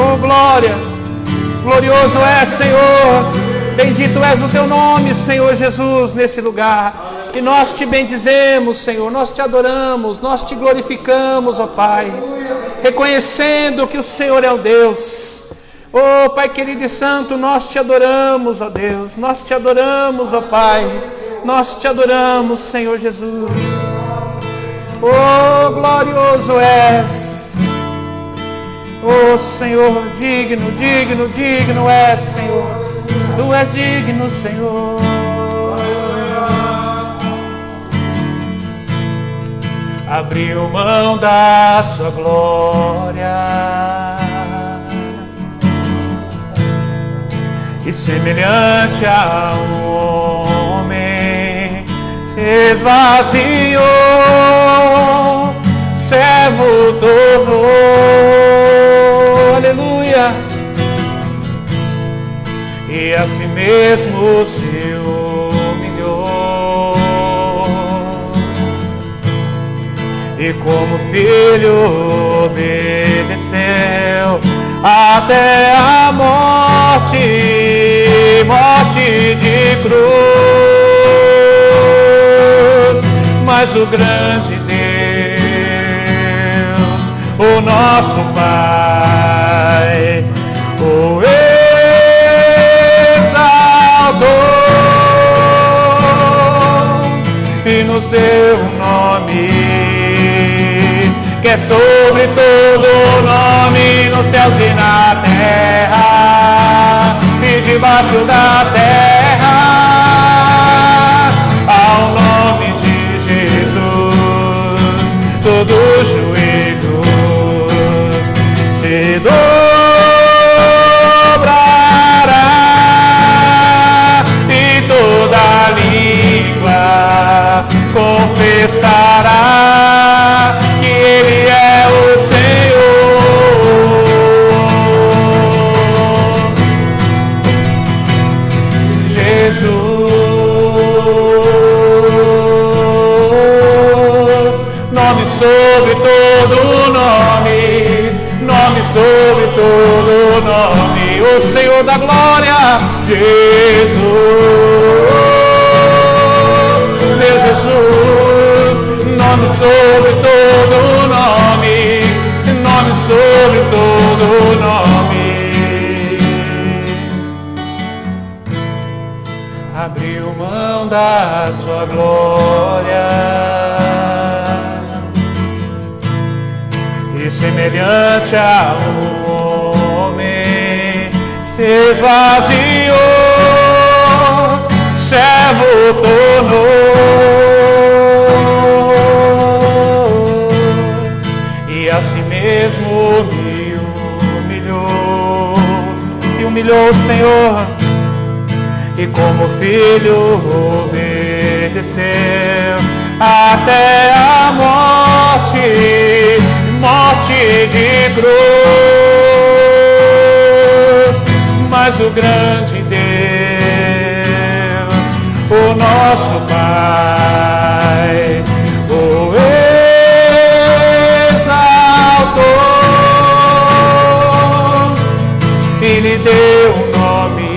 Oh, glória! Glorioso é, Senhor! Bendito és o teu nome, Senhor Jesus, nesse lugar. E nós te bendizemos, Senhor, nós te adoramos, nós te glorificamos, ó Pai, reconhecendo que o Senhor é o Deus. Ó Pai querido e santo, nós te adoramos, ó Deus, nós te adoramos, ó Pai, nós te adoramos, Senhor Jesus. Oh, glorioso és. Oh, Senhor, digno, digno, digno és, Senhor. Tu és digno, Senhor. Abriu mão da sua glória e semelhante a um homem se esvaziou, servo tornou. Aleluia. E a si mesmo se humilhou, e como filho obedeceu até a morte, morte de cruz. Mas o grande Deus, o nosso Pai, o e nos deu um nome que é sobre todo nome, nos céus e na terra e debaixo da terra. Ao nome de Jesus todos os joelhos se dobrará e toda língua confessará que Ele é o Senhor. Jesus, nome sobre todo nome, nome sobre todo nome, o Senhor da glória, Jesus. Meu Jesus, nome sobre todo nome, nome sobre todo nome. Abriu mão da sua glória e semelhante a um homem se esvaziou, servo tornou. E a si mesmo me humilhou, se humilhou o Senhor, e como filho obedeceu até a morte, morte de cruz. Mas o grande Deus, o nosso Pai, o exaltou e lhe deu um nome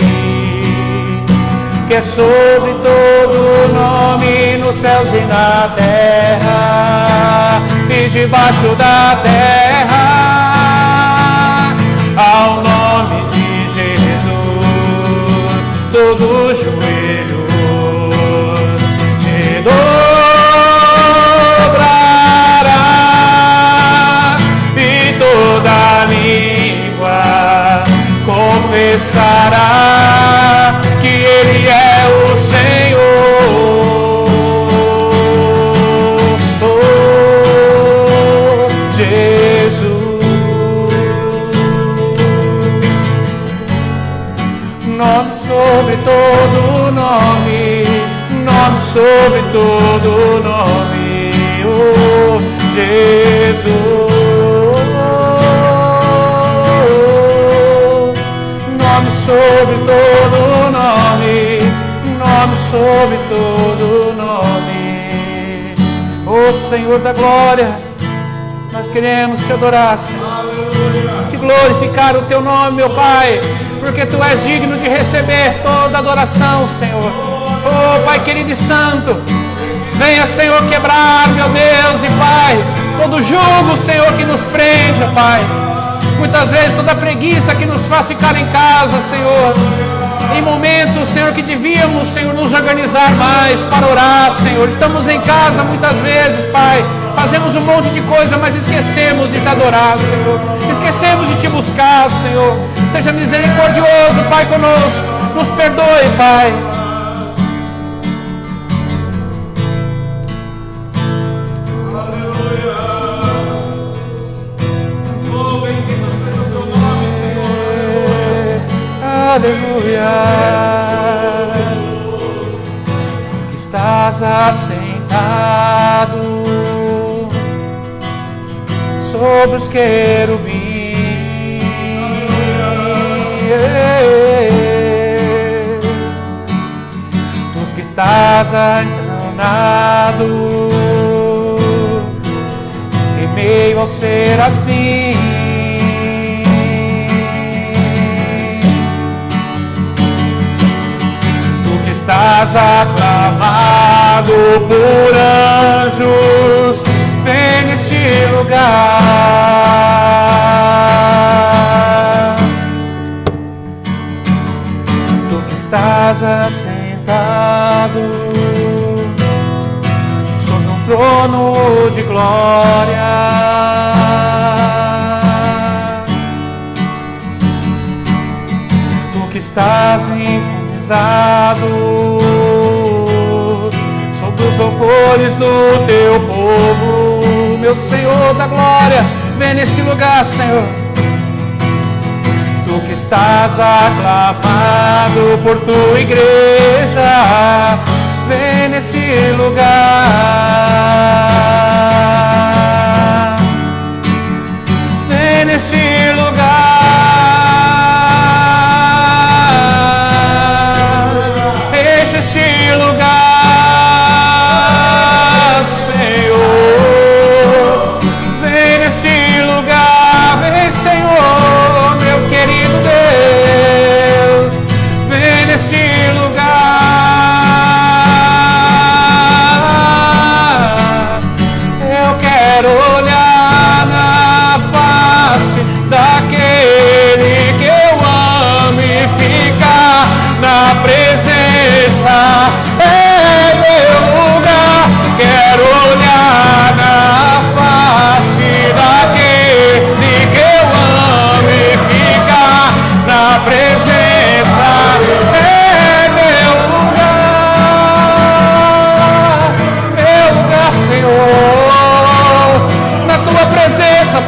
que é sobre todo nome, nos céus e na terra e debaixo da terra. Ao nome de Jesus todo joelho se dobrará e toda língua confessará que Ele é o Senhor. Oh, Jesus, nome sobre todo nome, nome sobre todo nome, oh Jesus, nome sobre todo nome, nome sobre todo nome. Oh Senhor da glória, nós queremos te adorar, Senhor, te glorificar. glorificar o Teu nome, meu Pai, porque Tu és digno de receber toda adoração, Senhor. Oh, Pai querido e santo, venha, Senhor, quebrar, meu Deus e Pai, todo jugo, Senhor, que nos prende, Pai. Muitas vezes toda preguiça que nos faz ficar em casa, Senhor. Em momentos, Senhor, que devíamos, Senhor, nos organizar mais para orar, Senhor. Estamos em casa muitas vezes, Pai. Fazemos um monte de coisa, mas esquecemos de Te adorar, Senhor. Esquecemos de Te buscar, Senhor. Seja misericordioso, Pai, conosco. Nos perdoe, Pai. Aleluia, que estás assentado sobre os querubins, tu que estás encarnado em meio ao serafim. Estás aclamado por anjos, vem neste lugar. Tu que estás assentado sobre um trono de glória, tu que estás sobre os louvores do Teu povo, meu Senhor da glória, vem neste lugar, Senhor. Tu que estás aclamado por Tua igreja, vem neste lugar, vem neste lugar.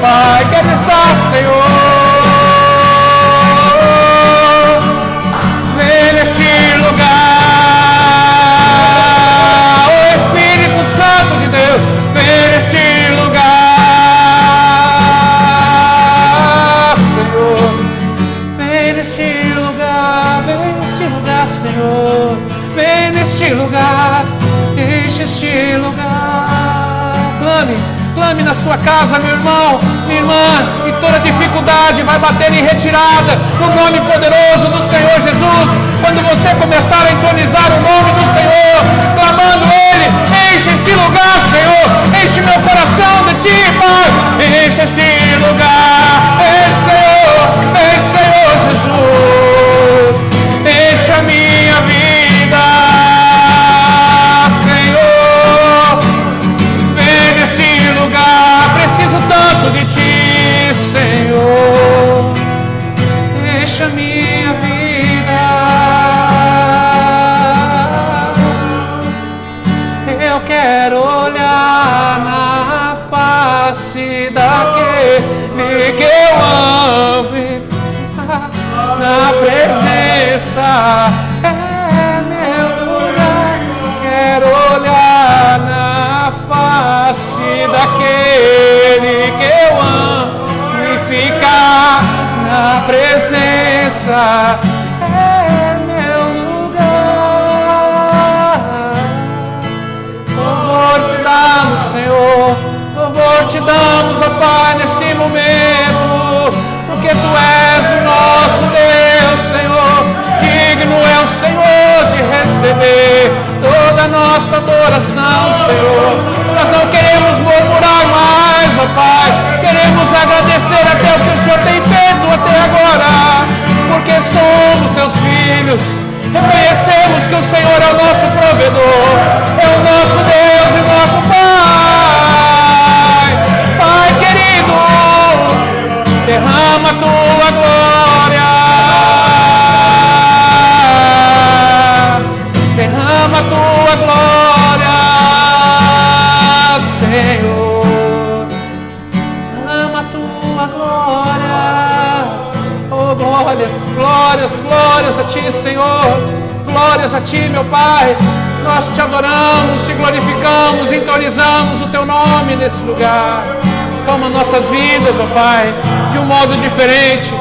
Pai, quero estar, Senhor. Vem neste lugar, o Espírito Santo de Deus, vem neste lugar, Senhor. Vem neste lugar, Senhor. Vem neste lugar, enche este lugar. Clame na sua casa, meu irmão, minha irmã, e toda dificuldade vai bater em retirada no nome poderoso do Senhor Jesus. Quando você começar a entronizar o nome do Senhor, clamando Ele, enche este lugar, Senhor, enche meu coração de Ti, Pai, enche este lugar, Senhor Jesus, enche a minha vida. Preciso tanto de Ti, Senhor, enche a minha vida. Eu quero olhar na face daquele que eu amo, na presença é meu lugar. Quero olhar na face daquele que eu amo e ficar na presença é meu lugar. Louvor te damos, Senhor, louvor te damos, ó Pai, nesse momento, porque a nossa adoração, Senhor. Nós não queremos murmurar mais, ó Pai. Queremos agradecer até o que o Senhor tem feito até agora, porque somos teus filhos. Reconhecemos que o Senhor é o nosso provedor, é o nosso Deus e nosso Pai. Pai querido, derrama a tua glória, derrama a tua glória, Senhor, derrama a tua glória. Oh, glórias, glórias, glórias a Ti, Senhor, glórias a Ti, meu Pai. Nós Te adoramos, Te glorificamos, entronizamos o Teu nome nesse lugar. Toma nossas vidas, ó Pai, de um modo diferente.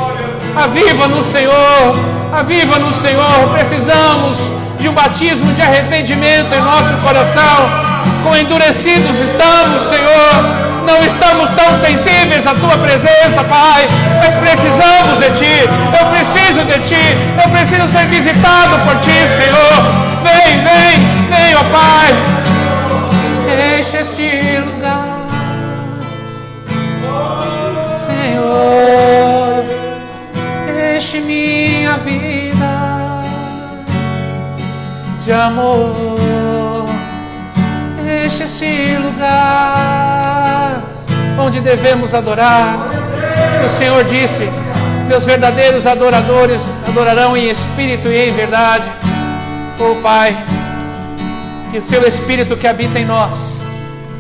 Aviva no Senhor, aviva no Senhor. Precisamos de um batismo de arrependimento em nosso coração. Quão endurecidos estamos, Senhor. Não estamos tão sensíveis à Tua presença, Pai, mas precisamos de Ti. Eu preciso de Ti. Eu preciso ser visitado por Ti, Senhor. Vem, vem, vem, ó Pai. Enche este lugar, Senhor. Enche minha vida de amor. Enche este lugar onde devemos adorar. O Senhor disse: meus verdadeiros adoradores adorarão em espírito e em verdade. Oh Pai, que o Seu Espírito que habita em nós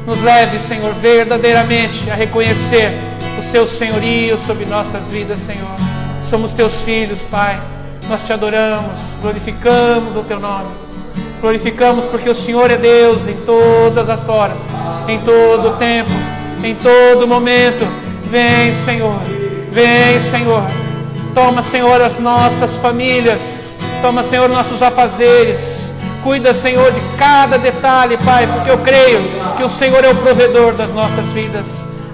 nos leve, Senhor, verdadeiramente a reconhecer o Seu senhorio sobre nossas vidas, Senhor. Somos Teus filhos, Pai. Nós Te adoramos, glorificamos o Teu nome. Glorificamos porque o Senhor é Deus em todas as horas, em todo o tempo, em todo momento. Vem, Senhor, vem, Senhor. Toma, Senhor, as nossas famílias. Toma, Senhor, nossos afazeres. Cuida, Senhor, de cada detalhe, Pai, porque eu creio que o Senhor é o provedor das nossas vidas.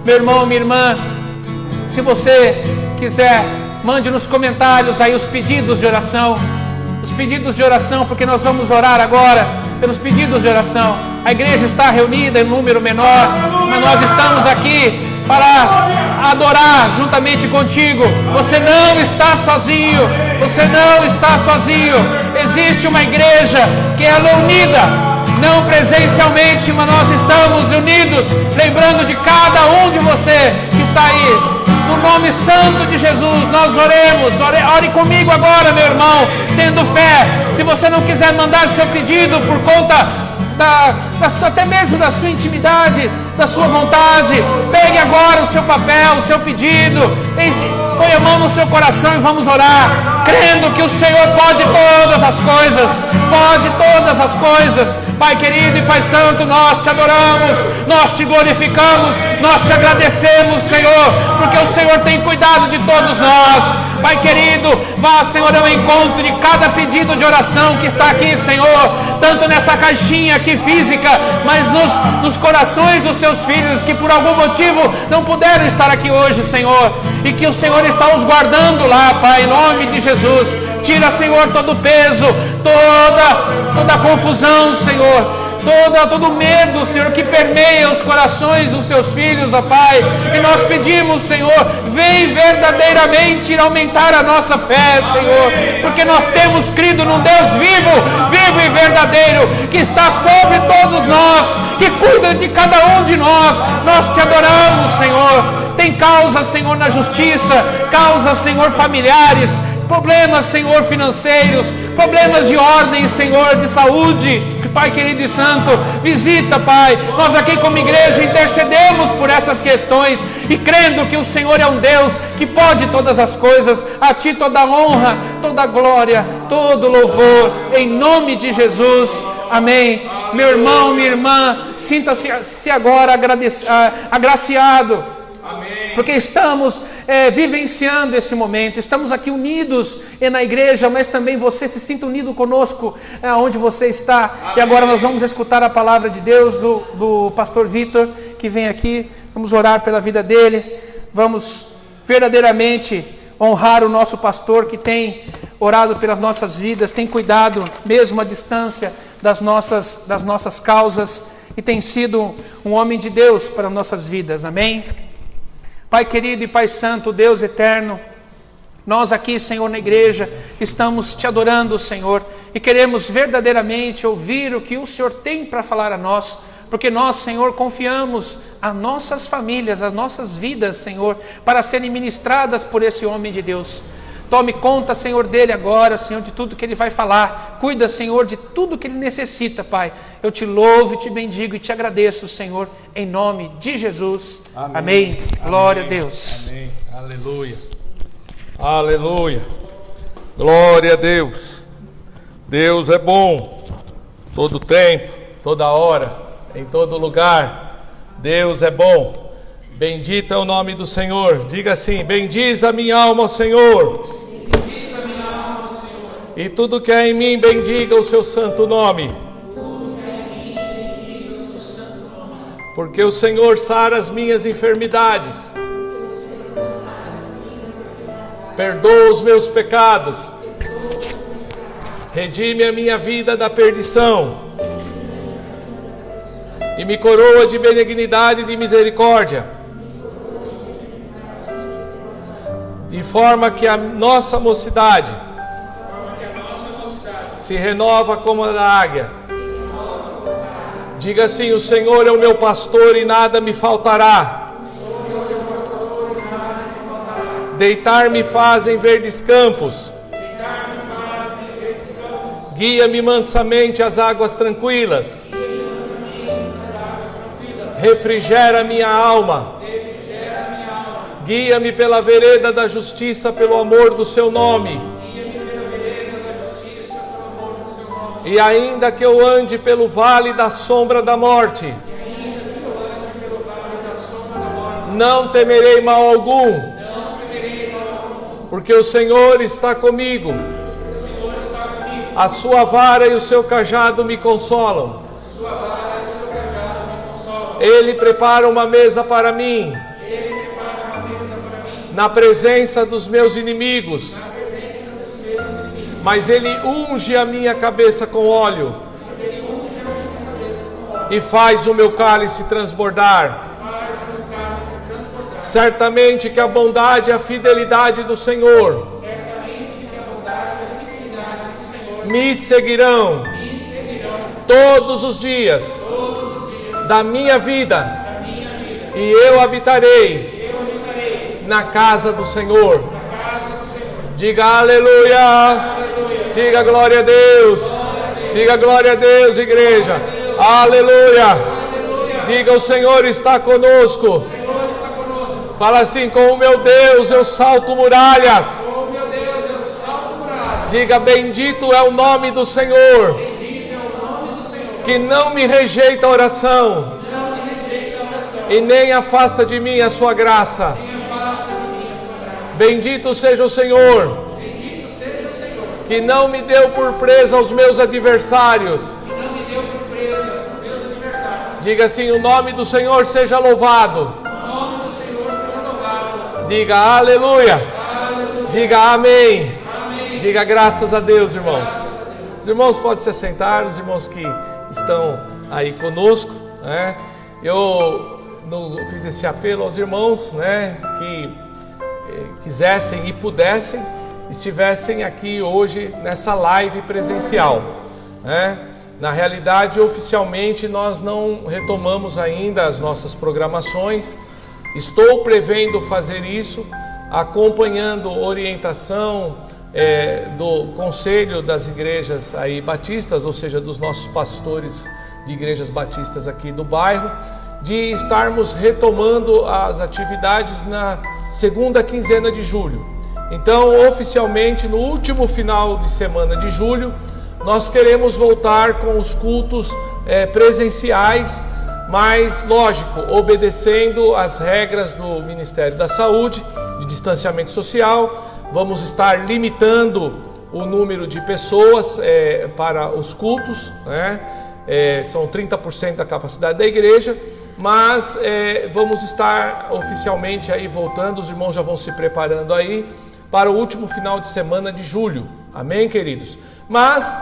Meu irmão, minha irmã, se você quiser, mande nos comentários aí os pedidos de oração. Os pedidos de oração, porque nós vamos orar agora pelos pedidos de oração. A igreja está reunida em número menor, mas nós estamos aqui para adorar juntamente contigo. Você não está sozinho, você não está sozinho. Existe uma igreja que ela é unida, não presencialmente, mas nós estamos unidos, lembrando de cada um de você que está aí. No nome santo de Jesus, nós oremos. Ore comigo agora, meu irmão, tendo fé. Se você não quiser mandar seu pedido por conta até mesmo da sua intimidade, da sua vontade, pegue agora o seu papel, o seu pedido, põe a mão no seu coração e vamos orar, crendo que o Senhor pode todas as coisas, pode todas as coisas. Pai querido e Pai santo, nós Te adoramos, nós Te glorificamos, nós Te agradecemos, Senhor, porque o Senhor tem cuidado de todos nós. Pai querido, vá, Senhor, ao encontro de cada pedido de oração que está aqui, Senhor, tanto nessa caixinha aqui física, mas nos corações dos Teus filhos que por algum motivo não puderam estar aqui hoje, Senhor, e que o Senhor está os guardando lá, Pai, em nome de Jesus. Tira, Senhor, todo o peso, toda a confusão, Senhor, todo medo, Senhor, que permeia os corações dos Seus filhos, ó Pai. E nós pedimos, Senhor, vem verdadeiramente aumentar a nossa fé, Senhor, porque nós temos crido num Deus vivo e verdadeiro, que está sobre todos nós, que cuida de cada um de nós. Nós Te adoramos, Senhor. Tem causa, Senhor, na justiça, causas, Senhor, familiares, problemas, Senhor, financeiros, problemas de ordem, Senhor, de saúde. Pai querido e santo, visita, Pai. Nós aqui como igreja intercedemos por essas questões e crendo que o Senhor é um Deus que pode todas as coisas. A Ti toda a honra, toda a glória, todo o louvor, em nome de Jesus. Amém. Meu irmão, minha irmã, sinta-se agora agraciado. Porque estamos vivenciando esse momento, estamos aqui unidos na igreja, mas também você se sinta unido conosco onde você está. Amém. E agora nós vamos escutar a palavra de Deus do pastor Vitor, que vem aqui. Vamos orar pela vida dele, vamos verdadeiramente honrar o nosso pastor que tem orado pelas nossas vidas, tem cuidado mesmo à distância das nossas causas e tem sido um homem de Deus para nossas vidas, amém? Pai querido e Pai santo, Deus eterno, nós aqui, Senhor, na igreja, estamos te adorando, Senhor, e queremos verdadeiramente ouvir o que o Senhor tem para falar a nós, porque nós, Senhor, confiamos as nossas famílias, as nossas vidas, Senhor, para serem ministradas por esse homem de Deus. Tome conta, Senhor, dele agora, Senhor, de tudo que ele vai falar. Cuida, Senhor, de tudo que ele necessita, Pai. Eu te louvo, te bendigo e te agradeço, Senhor, em nome de Jesus. Amém. Amém. Glória a Deus. Amém. Aleluia. Aleluia. Glória a Deus. Deus é bom. Todo tempo, toda hora, em todo lugar. Deus é bom. Bendito é o nome do Senhor. Diga assim: bendiz a minha alma, ao Senhor. Bendiz a minha alma, ao Senhor. E tudo que é em mim, bendiga o seu santo nome. Tudo que é em mim, bendiga o seu santo nome. Porque o Senhor sara as minhas enfermidades. Perdoa os meus pecados. Redime a minha vida da perdição. E me coroa de benignidade e de misericórdia. De forma que a nossa mocidade se renova como a da águia. Diga assim: o Senhor é o meu pastor e nada me faltará. Deitar-me faz em verdes campos. Guia-me mansamente às águas tranquilas. Refrigera minha alma. Guia-me pela vereda da justiça, pelo amor do seu nome. E ainda que eu ande pelo vale da sombra da morte, não temerei mal algum, porque o Senhor está comigo. A sua vara e o seu cajado me consolam. Ele prepara uma mesa para mim na presença dos meus inimigos. Mas Ele unge a minha cabeça com óleo e faz o meu cálice transbordar. Certamente que a bondade e a fidelidade do Senhor me seguirão todos os dias da minha vida, e eu habitarei na casa do Senhor. Diga aleluia. Diga glória a Deus. Diga glória a Deus, igreja. Aleluia. Diga: o Senhor está conosco. Fala assim: com o meu Deus eu salto muralhas. Diga: bendito é o nome do Senhor, que não me rejeita a oração e nem afasta de mim a sua graça. Bendito seja o Senhor, que não me deu por presa aos meus adversários. Diga assim: o nome do Senhor seja louvado. Diga aleluia. Diga amém. Diga graças a Deus, irmãos. Os irmãos podem se assentar, os irmãos que estão aí conosco, né? Eu fiz esse apelo aos irmãos, né, que quisessem e pudessem, estivessem aqui hoje nessa live presencial, né? Na realidade, oficialmente, nós não retomamos ainda as nossas programações. Estou prevendo fazer isso, acompanhando orientação do Conselho das Igrejas aí batistas, ou seja, dos nossos pastores de igrejas batistas aqui do bairro, de estarmos retomando as atividades na segunda quinzena de julho. Então, oficialmente, no último final de semana de julho, nós queremos voltar com os cultos presenciais, mas, lógico, obedecendo às regras do Ministério da Saúde, de distanciamento social. Vamos estar limitando o número de pessoas para os cultos, né? São 30% da capacidade da igreja, mas vamos estar oficialmente aí voltando. Os irmãos já vão se preparando aí para o último final de semana de julho. Amém, queridos? Mas,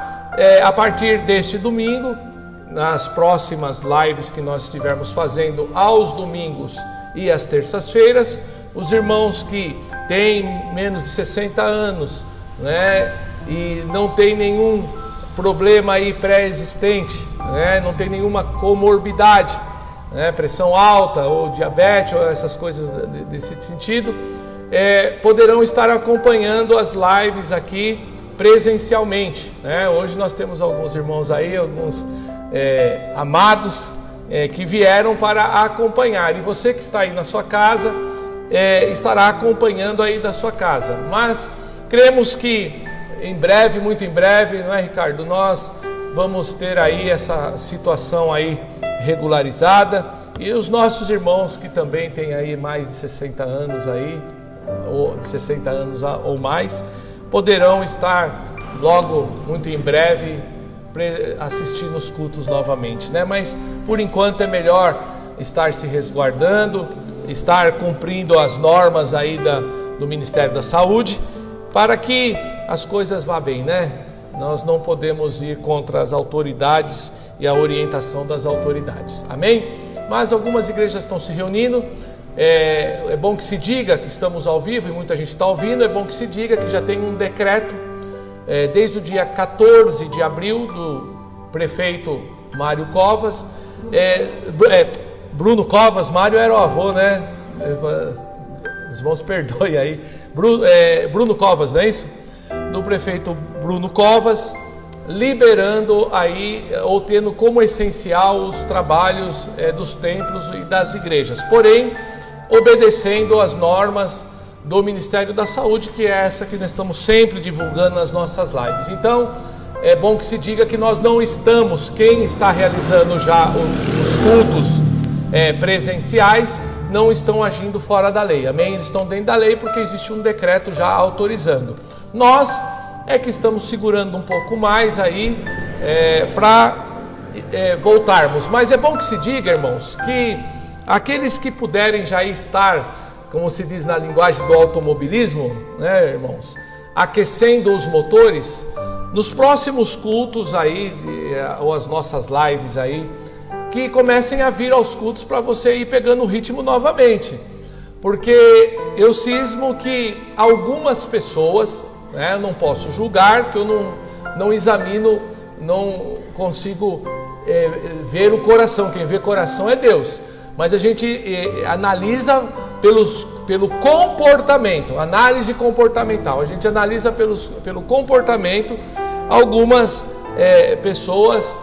a partir deste domingo, nas próximas lives que nós estivermos fazendo aos domingos e às terças-feiras, os irmãos que têm menos de 60 anos, né, e não tem nenhum problema aí pré-existente, né, não tem nenhuma comorbidade, né, pressão alta ou diabetes ou essas coisas desse sentido, poderão estar acompanhando as lives aqui presencialmente, né? Hoje nós temos alguns irmãos aí, alguns amados que vieram para acompanhar, e você que está aí na sua casa estará acompanhando aí da sua casa. Mas cremos que em breve, muito em breve, não é, Ricardo? Nós vamos ter aí essa situação aí regularizada, e os nossos irmãos que também têm aí mais de 60 anos aí, ou 60 anos ou mais, poderão estar logo, muito em breve, assistindo os cultos novamente, né? Mas por enquanto é melhor estar se resguardando, estar cumprindo as normas aí do Ministério da Saúde, para que as coisas vá bem, né? Nós não podemos ir contra as autoridades e a orientação das autoridades, amém? Mas algumas igrejas estão se reunindo. É bom que se diga que estamos ao vivo e muita gente está ouvindo. É bom que se diga que já tem um decreto desde o dia 14 de abril do prefeito Mário Covas, Bruno Covas. Mário era o avô, né? Os irmãos perdoem aí. Bruno Covas, não é isso? Do prefeito Bruno Covas, liberando aí, ou tendo como essencial os trabalhos dos templos e das igrejas, porém obedecendo às normas do Ministério da Saúde, que é essa que nós estamos sempre divulgando nas nossas lives. Então é bom que se diga que nós não estamos, quem está realizando já os cultos presenciais, não estão agindo fora da lei, amém? Eles estão dentro da lei porque existe um decreto já autorizando. Nós é que estamos segurando um pouco mais aí para voltarmos. Mas é bom que se diga, irmãos, que aqueles que puderem já estar, como se diz na linguagem do automobilismo, né, irmãos, aquecendo os motores, nos próximos cultos aí, ou as nossas lives aí, que comecem a vir aos cultos para você ir pegando o ritmo novamente. Porque eu cismo que algumas pessoas, né, eu não posso julgar, que eu não examino, não consigo ver o coração. Quem vê coração é Deus. Mas a gente analisa pelo comportamento, análise comportamental. A gente analisa pelo comportamento. Algumas pessoas,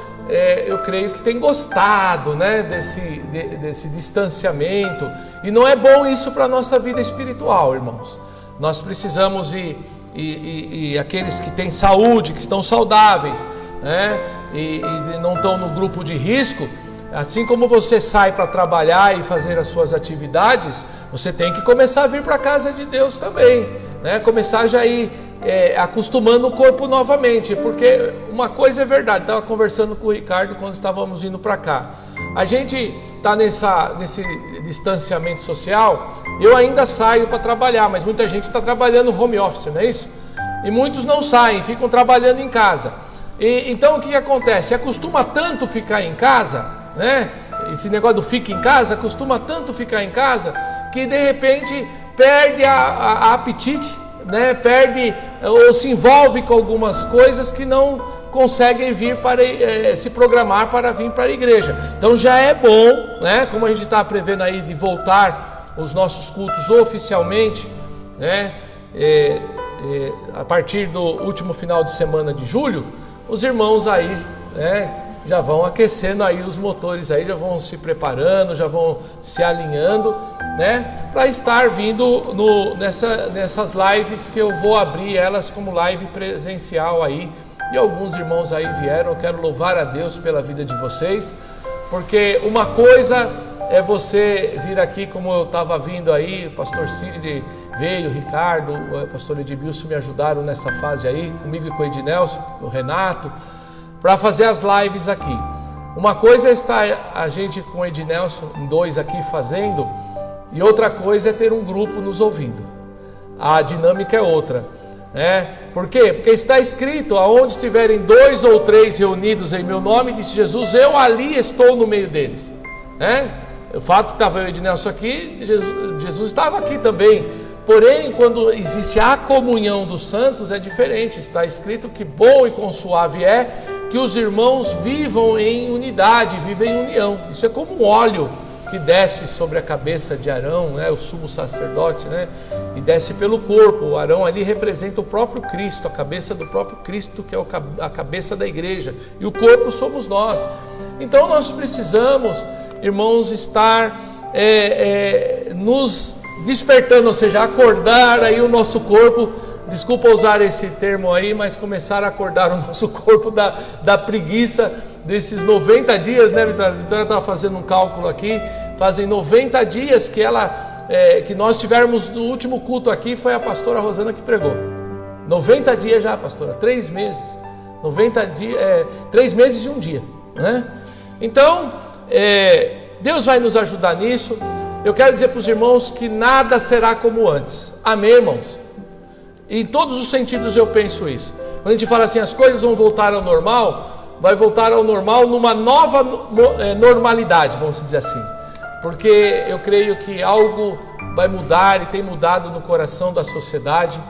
eu creio que têm gostado, né, desse distanciamento. E não é bom isso para a nossa vida espiritual, irmãos. Nós precisamos e aqueles que têm saúde, que estão saudáveis, né, e não estão no grupo de risco, assim como você sai para trabalhar e fazer as suas atividades, você tem que começar a vir para a casa de Deus também, né? Começar já a ir acostumando o corpo novamente, porque uma coisa é verdade, estava conversando com o Ricardo quando estávamos indo para cá, a gente está nesse distanciamento social. Eu ainda saio para trabalhar, mas muita gente está trabalhando home office, não é isso? E muitos não saem, ficam trabalhando em casa. Então o que acontece? Acostuma tanto ficar em casa, né? Esse negócio do fica em casa, costuma tanto ficar em casa, que de repente perde a apetite, né? Perde ou se envolve com algumas coisas que não conseguem vir para se programar para vir para a igreja. Então já é bom, né? Como a gente está prevendo aí de voltar os nossos cultos oficialmente, né? A partir do último final de semana de julho, os irmãos aí, né, já vão aquecendo aí os motores aí, já vão se preparando, já vão se alinhando, né, para estar vindo nessas lives que eu vou abrir elas como live presencial aí. E alguns irmãos aí vieram. Eu quero louvar a Deus pela vida de vocês, porque uma coisa é você vir aqui, como eu estava vindo aí, o pastor Cid veio, o Ricardo, o pastor Edmilson me ajudaram nessa fase aí, comigo e com o Ednelson, o Renato, para fazer as lives aqui. Uma coisa é estar a gente com o Ednelson, em dois aqui fazendo, e outra coisa é ter um grupo nos ouvindo. a dinâmica é outra. Por quê? Porque está escrito: aonde estiverem 2 ou 3 reunidos em meu nome, disse Jesus, eu ali estou no meio deles. O fato que estava o Ednelson aqui, Jesus estava aqui também. Porém, quando existe a comunhão dos santos, é diferente. Está escrito que bom e consuave é que os irmãos vivam em unidade, vivam em união. Isso é como um óleo que desce sobre a cabeça de Arão, o sumo sacerdote, e desce pelo corpo. O Arão ali representa o próprio Cristo, a cabeça do próprio Cristo, que é a cabeça da igreja, e o corpo somos nós. Então nós precisamos, irmãos, estar nos despertando, ou seja, acordar aí o nosso corpo. Desculpa usar esse termo aí, mas começar a acordar o nosso corpo da preguiça desses 90 dias, né, Vitória? A Vitória estava fazendo um cálculo aqui, fazem 90 dias que nós tivemos no último culto aqui, foi a pastora Rosana que pregou. 90 dias já, pastora, 3 meses. 90 dias, 3 meses e 1 dia, né? Então, Deus vai nos ajudar nisso. Eu quero dizer para os irmãos que nada será como antes. Amém, irmãos? Em todos os sentidos eu penso isso. Quando a gente fala assim, as coisas vão voltar ao normal, vai voltar ao normal numa nova normalidade, vamos dizer assim. Porque eu creio que algo vai mudar e tem mudado no coração da sociedade.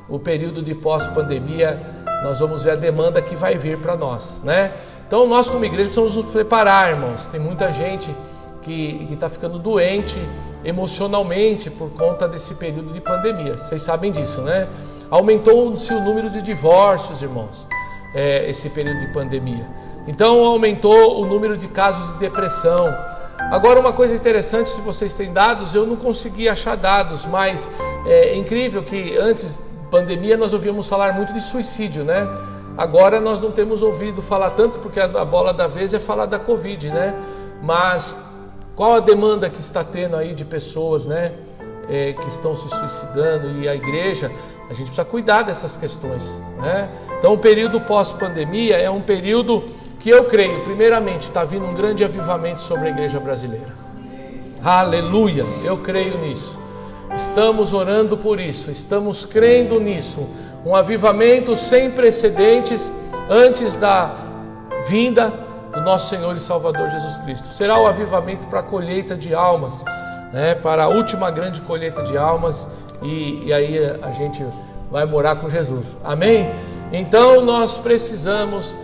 O período de pós-pandemia, nós vamos ver a demanda que vai vir para nós, né? Então nós como igreja precisamos nos preparar, irmãos. Tem muita gente que está ficando doente emocionalmente por conta desse período de pandemia. Vocês sabem disso, né? Aumentou-se o número de divórcios, irmãos, esse período de pandemia. Então aumentou o número de casos de depressão. Agora, uma coisa interessante, se vocês têm dados, eu não consegui achar dados, mas é incrível que antes da pandemia nós ouvíamos falar muito de suicídio, né? Agora nós não temos ouvido falar tanto, porque a bola da vez é falar da Covid, né? Mas qual a demanda que está tendo aí de pessoas, né, que estão se suicidando, e a igreja, a gente precisa cuidar dessas questões, né? Então o período pós-pandemia é um período que eu creio, primeiramente, está vindo um grande avivamento sobre a igreja brasileira. Aleluia, eu creio nisso. Estamos orando por isso, estamos crendo nisso. Um avivamento sem precedentes antes da vinda do nosso Senhor e Salvador Jesus Cristo. Será o avivamento para a colheita de almas, né? Para a última grande colheita de almas, e aí a gente vai morar com Jesus. Amém? Então nós precisamos,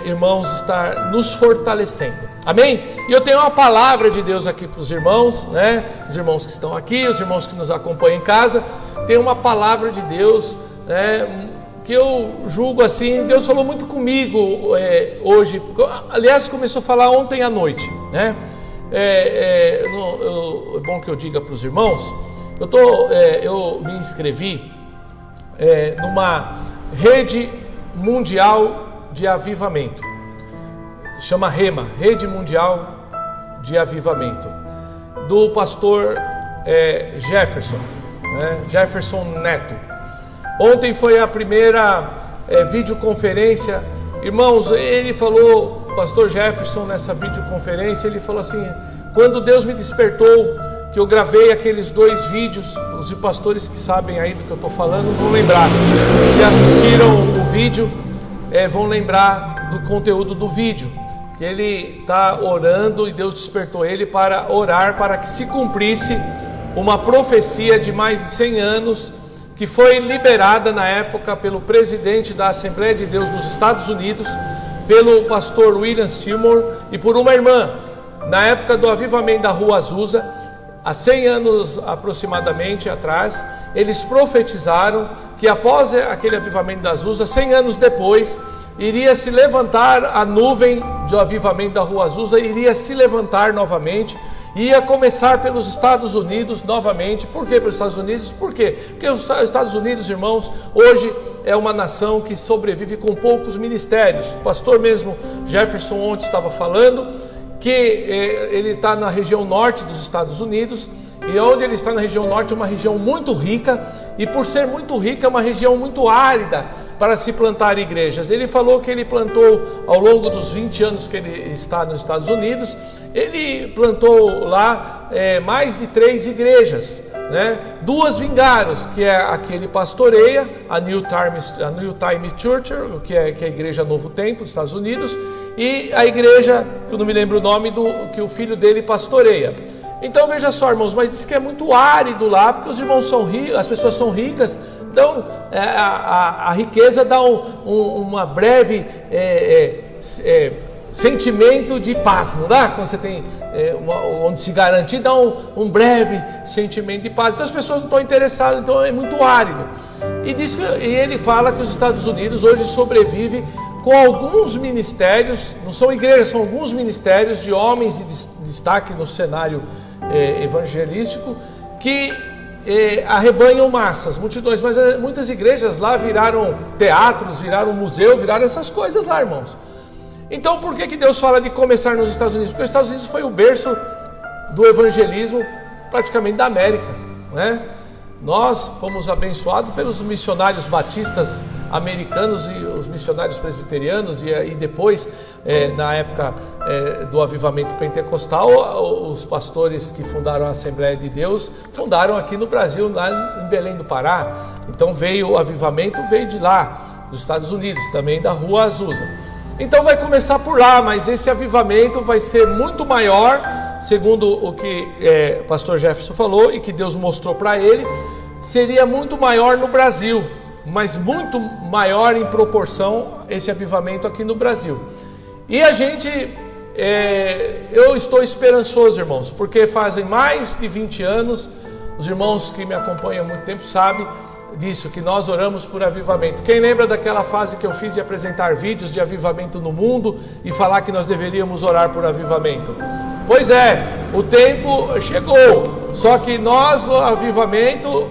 irmãos, estar nos fortalecendo. Amém? E eu tenho uma palavra de Deus aqui para os irmãos, né? Os irmãos que estão aqui, os irmãos que nos acompanham em casa. Tem uma palavra de Deus, né, que eu julgo assim. Deus falou muito comigo hoje. Aliás, começou a falar ontem à noite, né? É bom que eu diga para os irmãos. Eu me inscrevi numa rede mundial de avivamento. Chama REMA, Rede Mundial de Avivamento, do pastor Jefferson, né? Jefferson Neto. Ontem foi a primeira videoconferência. Irmãos, ele falou, o pastor Jefferson, nessa videoconferência, ele falou assim: quando Deus me despertou, que eu gravei aqueles 2 vídeos, os pastores que sabem aí do que eu estou falando vão lembrar, se assistiram o vídeo, vão lembrar do conteúdo do vídeo, que ele está orando e Deus despertou ele para orar para que se cumprisse uma profecia de mais de 100 anos, que foi liberada na época pelo presidente da Assembleia de Deus dos Estados Unidos, pelo pastor William Seymour, e por uma irmã, na época do avivamento da Rua Azusa, há 100 anos aproximadamente atrás. Eles profetizaram que após aquele avivamento da Azusa, 100 anos depois, iria se levantar a nuvem do avivamento da Rua Azusa, iria se levantar novamente, ia começar pelos Estados Unidos novamente. Por que pelos Estados Unidos? Por quê? Porque os Estados Unidos, irmãos, hoje é uma nação que sobrevive com poucos ministérios. O pastor mesmo Jefferson ontem estava falando que ele está na região norte dos Estados Unidos, e onde ele está na região norte é uma região muito rica, e por ser muito rica é uma região muito árida para se plantar igrejas. Ele falou que ele plantou, ao longo dos 20 anos que ele está nos Estados Unidos, ele plantou lá mais de 3 igrejas, né? Duas vingaram, que é a que ele pastoreia, a New Time Church, que é a Igreja Novo Tempo dos Estados Unidos, e a igreja, que eu não me lembro o nome, que o filho dele pastoreia. Então veja só, irmãos, mas diz que é muito árido lá, porque os irmãos são ricos, as pessoas são ricas, então a riqueza dá uma breve sentimento de paz, não dá? Quando você tem onde se garantir, dá um breve sentimento de paz. Então as pessoas não estão interessadas, então é muito árido. E ele fala que os Estados Unidos hoje sobrevive com alguns ministérios, não são igrejas, são alguns ministérios de homens de destaque no cenário evangelístico, que arrebanham massas, multidões, mas muitas igrejas lá viraram teatros, viraram museu, viraram essas coisas lá, irmãos. Então por que Deus fala de começar nos Estados Unidos? Porque os Estados Unidos foi o berço do evangelismo praticamente da América, né? Nós fomos abençoados pelos missionários batistas americanos e os missionários presbiterianos, e depois, na época do avivamento pentecostal, os pastores que fundaram a Assembleia de Deus fundaram aqui no Brasil, lá em Belém do Pará. Então veio o avivamento, veio de lá, dos Estados Unidos, também da Rua Azusa. Então vai começar por lá, mas esse avivamento vai ser muito maior, segundo o que o pastor Jefferson falou e que Deus mostrou para ele, seria muito maior no Brasil, mas muito maior em proporção esse avivamento aqui no Brasil. E a gente, eu estou esperançoso, irmãos, porque fazem mais de 20 anos, os irmãos que me acompanham há muito tempo sabem disso, que nós oramos por avivamento. Quem lembra daquela fase que eu fiz de apresentar vídeos de avivamento no mundo e falar que nós deveríamos orar por avivamento? Pois é, o tempo chegou, só que o avivamento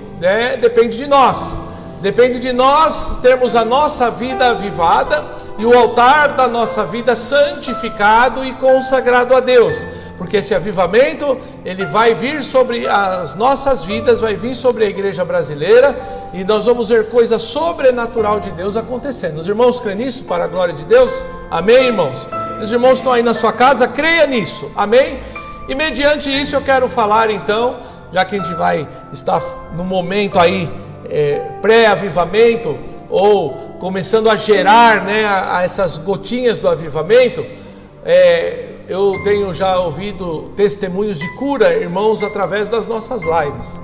depende de nós. Depende de nós termos a nossa vida avivada e o altar da nossa vida santificado e consagrado a Deus. Porque esse avivamento, ele vai vir sobre as nossas vidas, vai vir sobre a igreja brasileira, e nós vamos ver coisa sobrenatural de Deus acontecendo. Os irmãos creem nisso para a glória de Deus? Amém, irmãos? Os irmãos estão aí na sua casa, creia nisso, amém? E mediante isso eu quero falar então, já que a gente vai estar no momento aí pré-avivamento, ou começando a gerar, essas gotinhas do avivamento, eu tenho já ouvido testemunhos de cura, irmãos, através das nossas lives.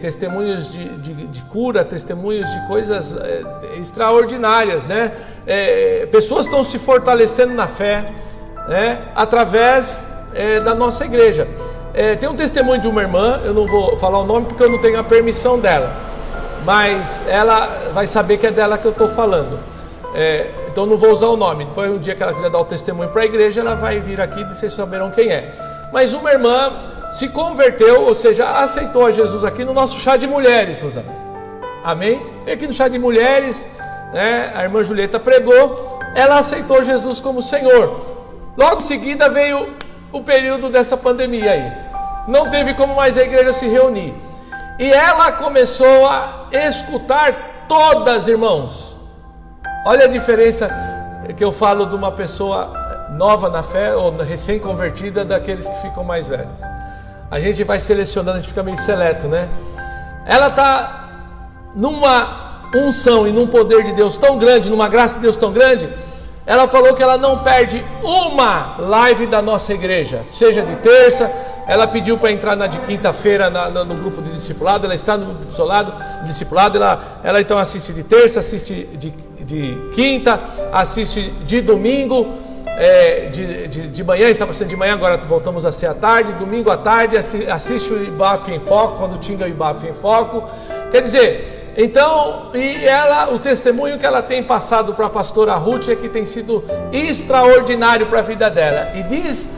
Testemunhos de cura, testemunhos de coisas extraordinárias, né? Pessoas estão se fortalecendo na fé, através da nossa igreja. Tem um testemunho de uma irmã, eu não vou falar o nome porque eu não tenho a permissão dela, mas ela vai saber que é dela que eu estou falando. Então não vou usar o nome. Depois, um dia que ela quiser dar o testemunho para a igreja, ela vai vir aqui e vocês saberão quem é. Mas uma irmã se converteu, ou seja, aceitou a Jesus aqui no nosso chá de mulheres, Rosana. Amém? E aqui no chá de mulheres, a irmã Julieta pregou, ela aceitou Jesus como Senhor. Logo em seguida veio o período dessa pandemia aí. Não teve como mais a igreja se reunir. E ela começou a escutar todas, irmãos. Olha a diferença que eu falo de uma pessoa nova na fé ou recém-convertida daqueles que ficam mais velhos. A gente vai selecionando, a gente fica meio seleto, né? Ela está numa unção e num poder de Deus tão grande, numa graça de Deus tão grande. Ela falou que ela não perde uma live da nossa igreja, seja de terça. Ela pediu para entrar na de quinta-feira no grupo de discipulado. Ela está no grupo de discipulado. Ela então assiste de terça, assiste de quinta, assiste de domingo, de manhã, estava sendo de manhã, agora voltamos a ser à tarde. Domingo à tarde assiste o IBAF em Foco, quando tinha o IBAF em Foco. Quer dizer, então, o testemunho que ela tem passado para a pastora Ruth é que tem sido extraordinário para a vida dela. E diz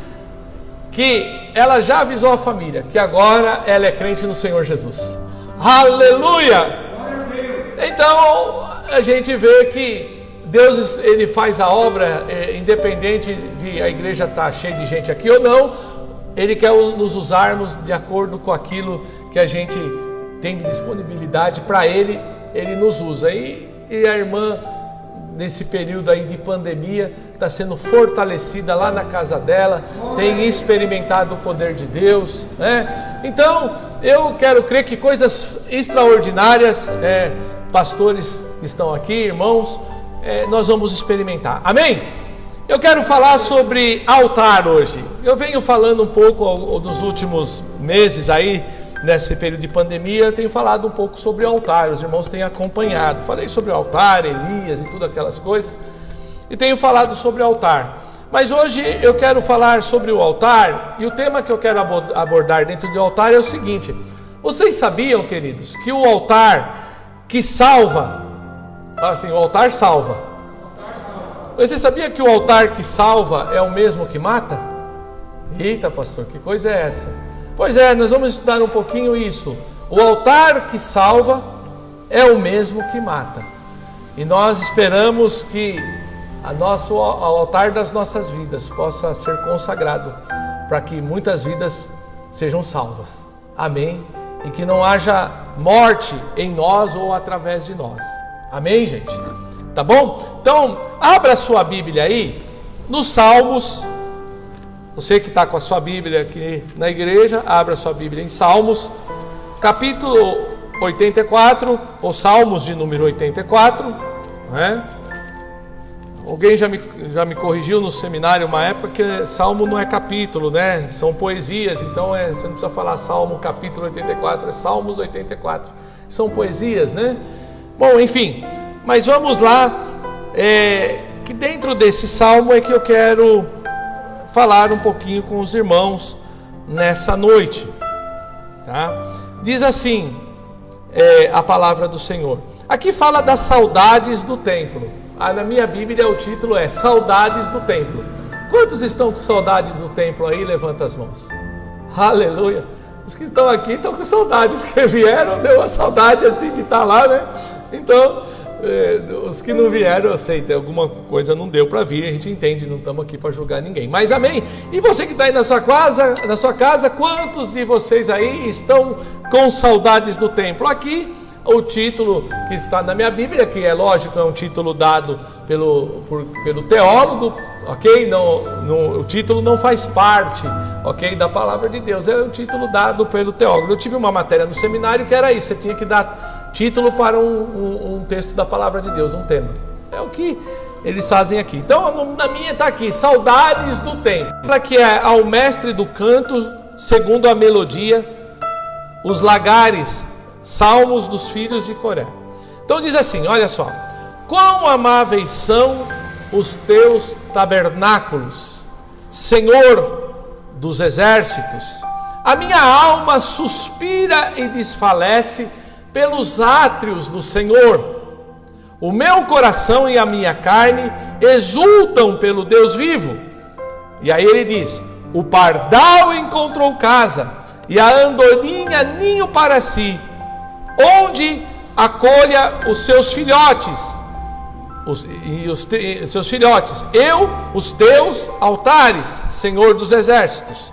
que ela já avisou a família que agora ela é crente no Senhor Jesus. Aleluia! Então a gente vê que Deus, ele faz a obra, independente de a igreja estar cheia de gente aqui ou não. Ele quer nos usarmos de acordo com aquilo que a gente tem de disponibilidade para ele nos usa. E a irmã nesse período aí de pandemia, está sendo fortalecida lá na casa dela, tem experimentado o poder de Deus, né? Então, eu quero crer que coisas extraordinárias, pastores que estão aqui, irmãos, nós vamos experimentar. Amém? Eu quero falar sobre altar hoje. Eu venho falando um pouco nos últimos meses aí, nesse período de pandemia, eu tenho falado um pouco sobre o altar, os irmãos têm acompanhado. Falei sobre o altar, Elias e tudo aquelas coisas, e tenho falado sobre o altar. Mas hoje eu quero falar sobre o altar, e o tema que eu quero abordar dentro do altar é o seguinte: vocês sabiam, queridos, que o altar que salva, fala assim, o altar salva. Você sabia que o altar que salva é o mesmo que mata? Eita, pastor, que coisa é essa? Pois é, nós vamos estudar um pouquinho isso. O altar que salva é o mesmo que mata. E nós esperamos que o altar das nossas vidas possa ser consagrado para que muitas vidas sejam salvas. Amém? E que não haja morte em nós ou através de nós. Amém, gente? Tá bom? Então, abra a sua Bíblia aí, nos Salmos. Você que está com a sua Bíblia aqui na igreja, abra a sua Bíblia em Salmos, capítulo 84, ou Salmos de número 84, né? Alguém já me corrigiu no seminário uma época que Salmo não é capítulo, né? São poesias, então você não precisa falar Salmo capítulo 84, é Salmos 84. São poesias, né? Bom, enfim, mas vamos lá, que dentro desse Salmo é que eu quero falar um pouquinho com os irmãos nessa noite, tá? Diz assim, a palavra do Senhor. Aqui fala das saudades do templo. Na minha Bíblia o título é Saudades do Templo. Quantos estão com saudades do templo aí? Levanta as mãos. Aleluia. Os que estão aqui estão com saudade, porque vieram, deu uma saudade assim de estar lá, né? Então, os que não vieram, eu sei, alguma coisa não deu para vir, a gente entende, não estamos aqui para julgar ninguém, mas amém. E você que está aí na sua casa, quantos de vocês aí estão com saudades do templo? Aqui o título que está na minha Bíblia, que é lógico, é um título dado pelo teólogo, ok? O título não faz parte, ok, da palavra de Deus, é um título dado pelo teólogo. Eu tive uma matéria no seminário que era isso, você tinha que dar título para um texto da palavra de Deus, um tema. É o que eles fazem aqui. Então, na minha está aqui, Saudades do Templo, que é ao mestre do canto, segundo a melodia, os lagares, salmos dos filhos de Coré. Então diz assim, olha só: quão amáveis são os teus tabernáculos, Senhor dos exércitos. A minha alma suspira e desfalece pelos átrios do Senhor. O meu coração e a minha carne exultam pelo Deus vivo. E aí ele diz: o pardal encontrou casa, e a andorinha ninho para si, onde acolha os seus filhotes, seus filhotes. Eu, os teus altares, Senhor dos exércitos.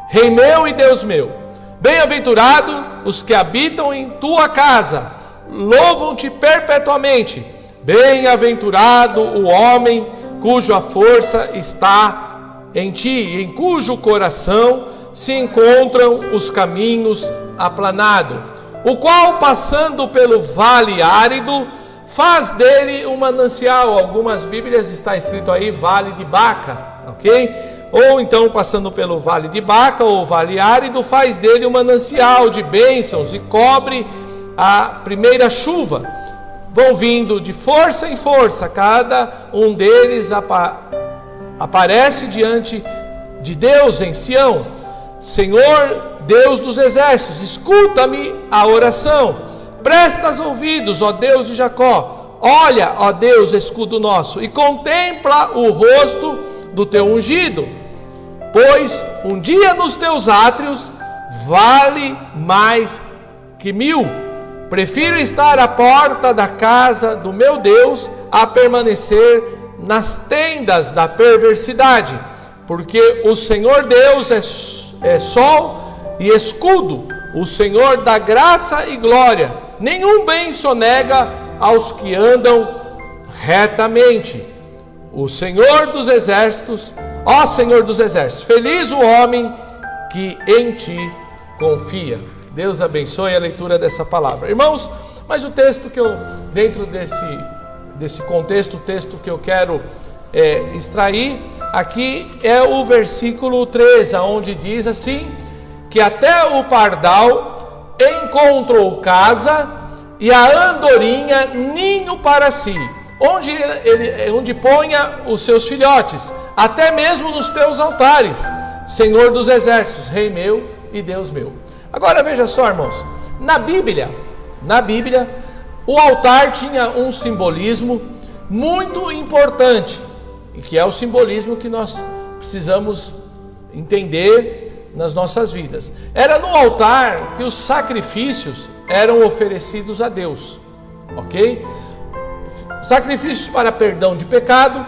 Rei meu e Deus meu, bem-aventurado os que habitam em tua casa, louvam-te perpetuamente. Bem-aventurado o homem cuja força está em ti, e em cujo coração se encontram os caminhos aplanados, o qual, passando pelo vale árido, faz dele um manancial. Algumas Bíblias está escrito aí vale de Baca, ok? Ou então, passando pelo vale de Baca ou vale árido, faz dele um manancial de bênçãos e cobre a primeira chuva. Vão vindo de força em força, cada um deles aparece diante de Deus em Sião. Senhor Deus dos exércitos, escuta-me a oração, prestas ouvidos, ó Deus de Jacó. Olha, ó Deus, escudo nosso, e contempla o rosto do teu ungido, pois um dia nos teus átrios vale mais que 1000. Prefiro estar à porta da casa do meu Deus a permanecer nas tendas da perversidade, porque o Senhor Deus é sol e escudo, o Senhor dá graça e glória. Nenhum bem sonega aos que andam retamente. O Senhor dos Exércitos, ó Senhor dos Exércitos, feliz o homem que em ti confia. Deus abençoe a leitura dessa palavra. Irmãos, mas o texto que eu, dentro desse contexto, o texto que eu quero extrair aqui é o versículo 13, onde diz assim, que até o pardal encontrou casa e a andorinha ninho para si, onde ponha os seus filhotes, até mesmo nos teus altares, Senhor dos Exércitos, Rei meu e Deus meu. Agora veja só, irmãos, na Bíblia, o altar tinha um simbolismo muito importante, e que é o simbolismo que nós precisamos entender nas nossas vidas. Era no altar que os sacrifícios eram oferecidos a Deus, ok? Sacrifícios para perdão de pecado.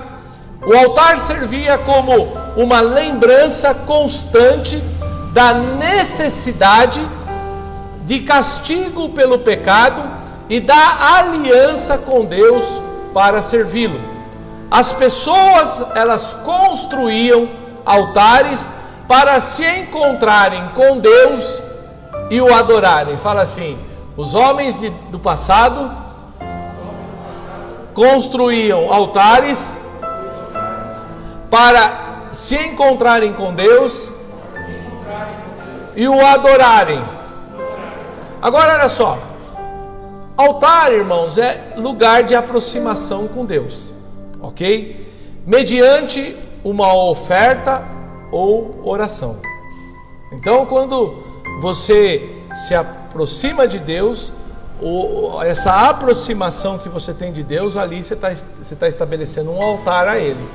O altar servia como uma lembrança constante da necessidade de castigo pelo pecado e da aliança com Deus para servi-lo. As pessoas, elas construíam altares para se encontrarem com Deus e o adorarem. Fala assim, os homens do passado construíam altares para se encontrarem com Deus e o adorarem. Agora olha só, altar, irmãos, é lugar de aproximação com Deus, ok? Mediante uma oferta ou oração. Então, quando você se aproxima de Deus, essa aproximação que você tem de Deus, ali você está estabelecendo um altar a Ele.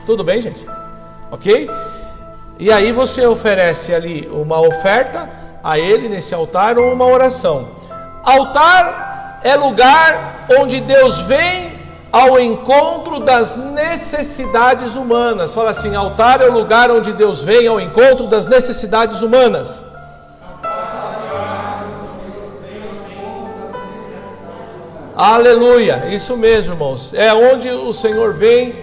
Tudo bem, gente? Ok? E aí você oferece ali uma oferta a Ele nesse altar ou uma oração. Altar é lugar onde Deus vem ao encontro das necessidades humanas. Fala assim, altar é o lugar onde Deus vem ao encontro das necessidades humanas. Aleluia, isso mesmo, irmãos. É onde o Senhor vem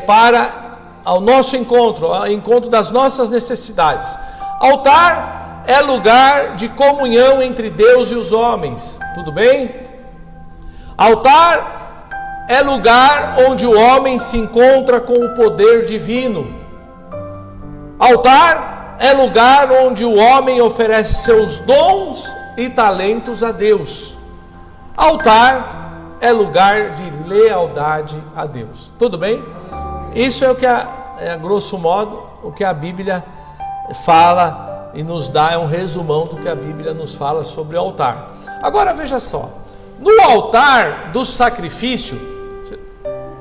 para ao nosso encontro, ao encontro das nossas necessidades. Altar é lugar de comunhão entre Deus e os homens. Tudo bem? Altar é lugar onde o homem se encontra com o poder divino. Altar é lugar onde o homem oferece seus dons e talentos a Deus. Altar é lugar de lealdade a Deus. Tudo bem? Isso é o que, grosso modo, o que a Bíblia fala e nos dá, é um resumão do que a Bíblia nos fala sobre o altar. Agora veja só, no altar do sacrifício,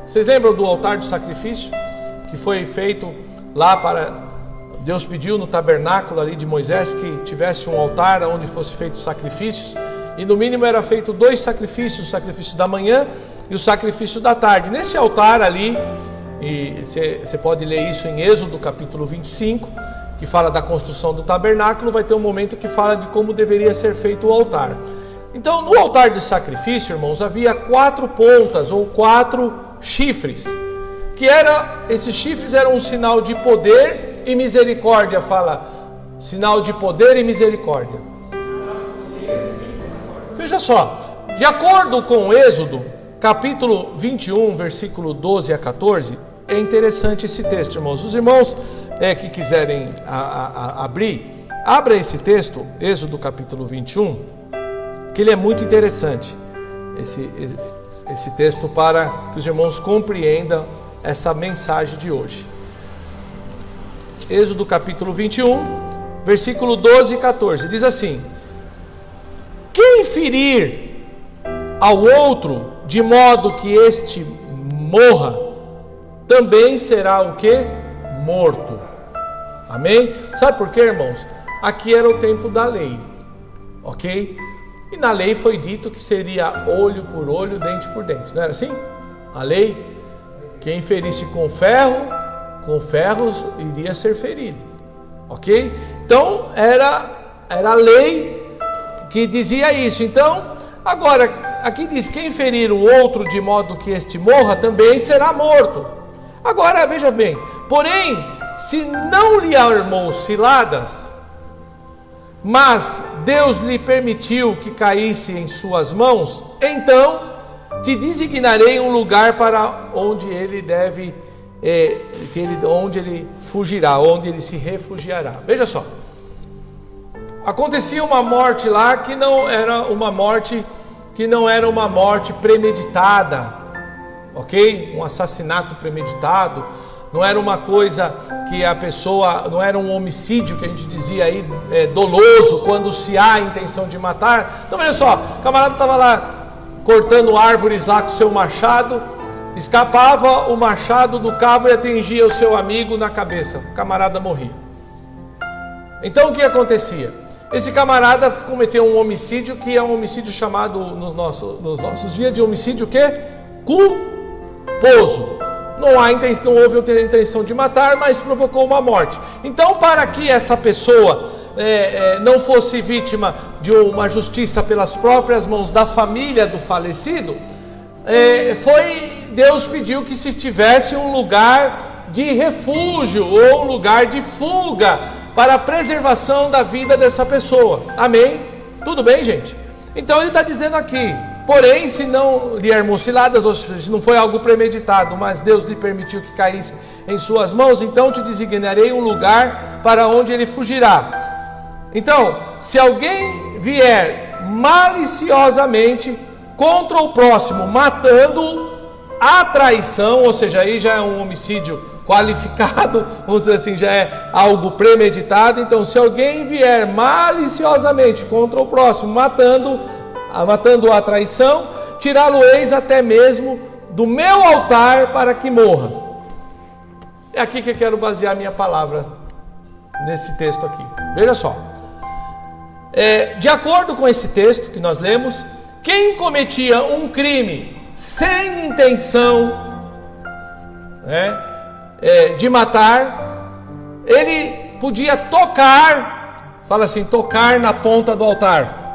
vocês lembram do altar do sacrifício? Que foi feito lá para... Deus pediu no tabernáculo ali de Moisés que tivesse um altar onde fosse feito sacrifícios. E no mínimo era feito 2 sacrifícios, o sacrifício da manhã e o sacrifício da tarde. Nesse altar ali, e você pode ler isso em Êxodo capítulo 25, que fala da construção do tabernáculo, vai ter um momento que fala de como deveria ser feito o altar. Então no altar de sacrifício, irmãos, havia 4 pontas ou 4 chifres, esses chifres eram um sinal de poder e misericórdia. Fala, sinal de poder e misericórdia. Veja só, de acordo com Êxodo, capítulo 21, versículo 12 a 14, é interessante esse texto, irmãos. Os irmãos que quiserem abra esse texto, Êxodo capítulo 21, que ele é muito interessante, esse texto, para que os irmãos compreendam essa mensagem de hoje. Êxodo capítulo 21, versículo 12 e 14, diz assim: quem ferir ao outro de modo que este morra, também será o que? Morto. Amém? Sabe por quê, irmãos? Aqui era o tempo da lei, ok? E na lei foi dito que seria olho por olho, dente por dente, não era assim? A lei, quem ferisse com ferros iria ser ferido, ok? Então era a lei que dizia isso. Então, agora aqui diz: quem ferir o outro de modo que este morra, também será morto. Agora veja bem: porém, se não lhe armou ciladas, mas Deus lhe permitiu que caísse em suas mãos, então te designarei um lugar para onde ele deve, onde ele fugirá, onde ele se refugiará. Veja só, acontecia uma morte lá que não era uma morte premeditada, ok? Um assassinato premeditado. Não era uma coisa que a pessoa, não era um homicídio que a gente dizia aí, doloso, quando se há a intenção de matar. Então veja só, o camarada estava lá cortando árvores lá com seu machado, escapava o machado do cabo e atingia o seu amigo na cabeça, o camarada morria. Então o que acontecia? Esse camarada cometeu um homicídio, que é um homicídio chamado nos nossos dias de homicídio o quê? Culposo. Não houve outra intenção de matar, mas provocou uma morte. Então, para que essa pessoa não fosse vítima de uma justiça pelas próprias mãos da família do falecido, Deus pediu que se tivesse um lugar de refúgio ou um lugar de fuga para a preservação da vida dessa pessoa. Amém? Tudo bem, gente? Então ele está dizendo aqui: porém, se não lhe armou ciladas, ou se não foi algo premeditado, mas Deus lhe permitiu que caísse em suas mãos, então te designarei um lugar para onde ele fugirá. Então, se alguém vier maliciosamente contra o próximo, matando a traição, ou seja, aí já é um homicídio qualificado, vamos dizer assim, já é algo premeditado. Então, se alguém vier maliciosamente contra o próximo, matando a traição, tirá-lo-eis até mesmo do meu altar para que morra. É aqui que eu quero basear minha palavra, nesse texto aqui. Veja só, de acordo com esse texto que nós lemos, quem cometia um crime sem intenção de matar, ele podia tocar, fala assim, tocar na ponta do altar.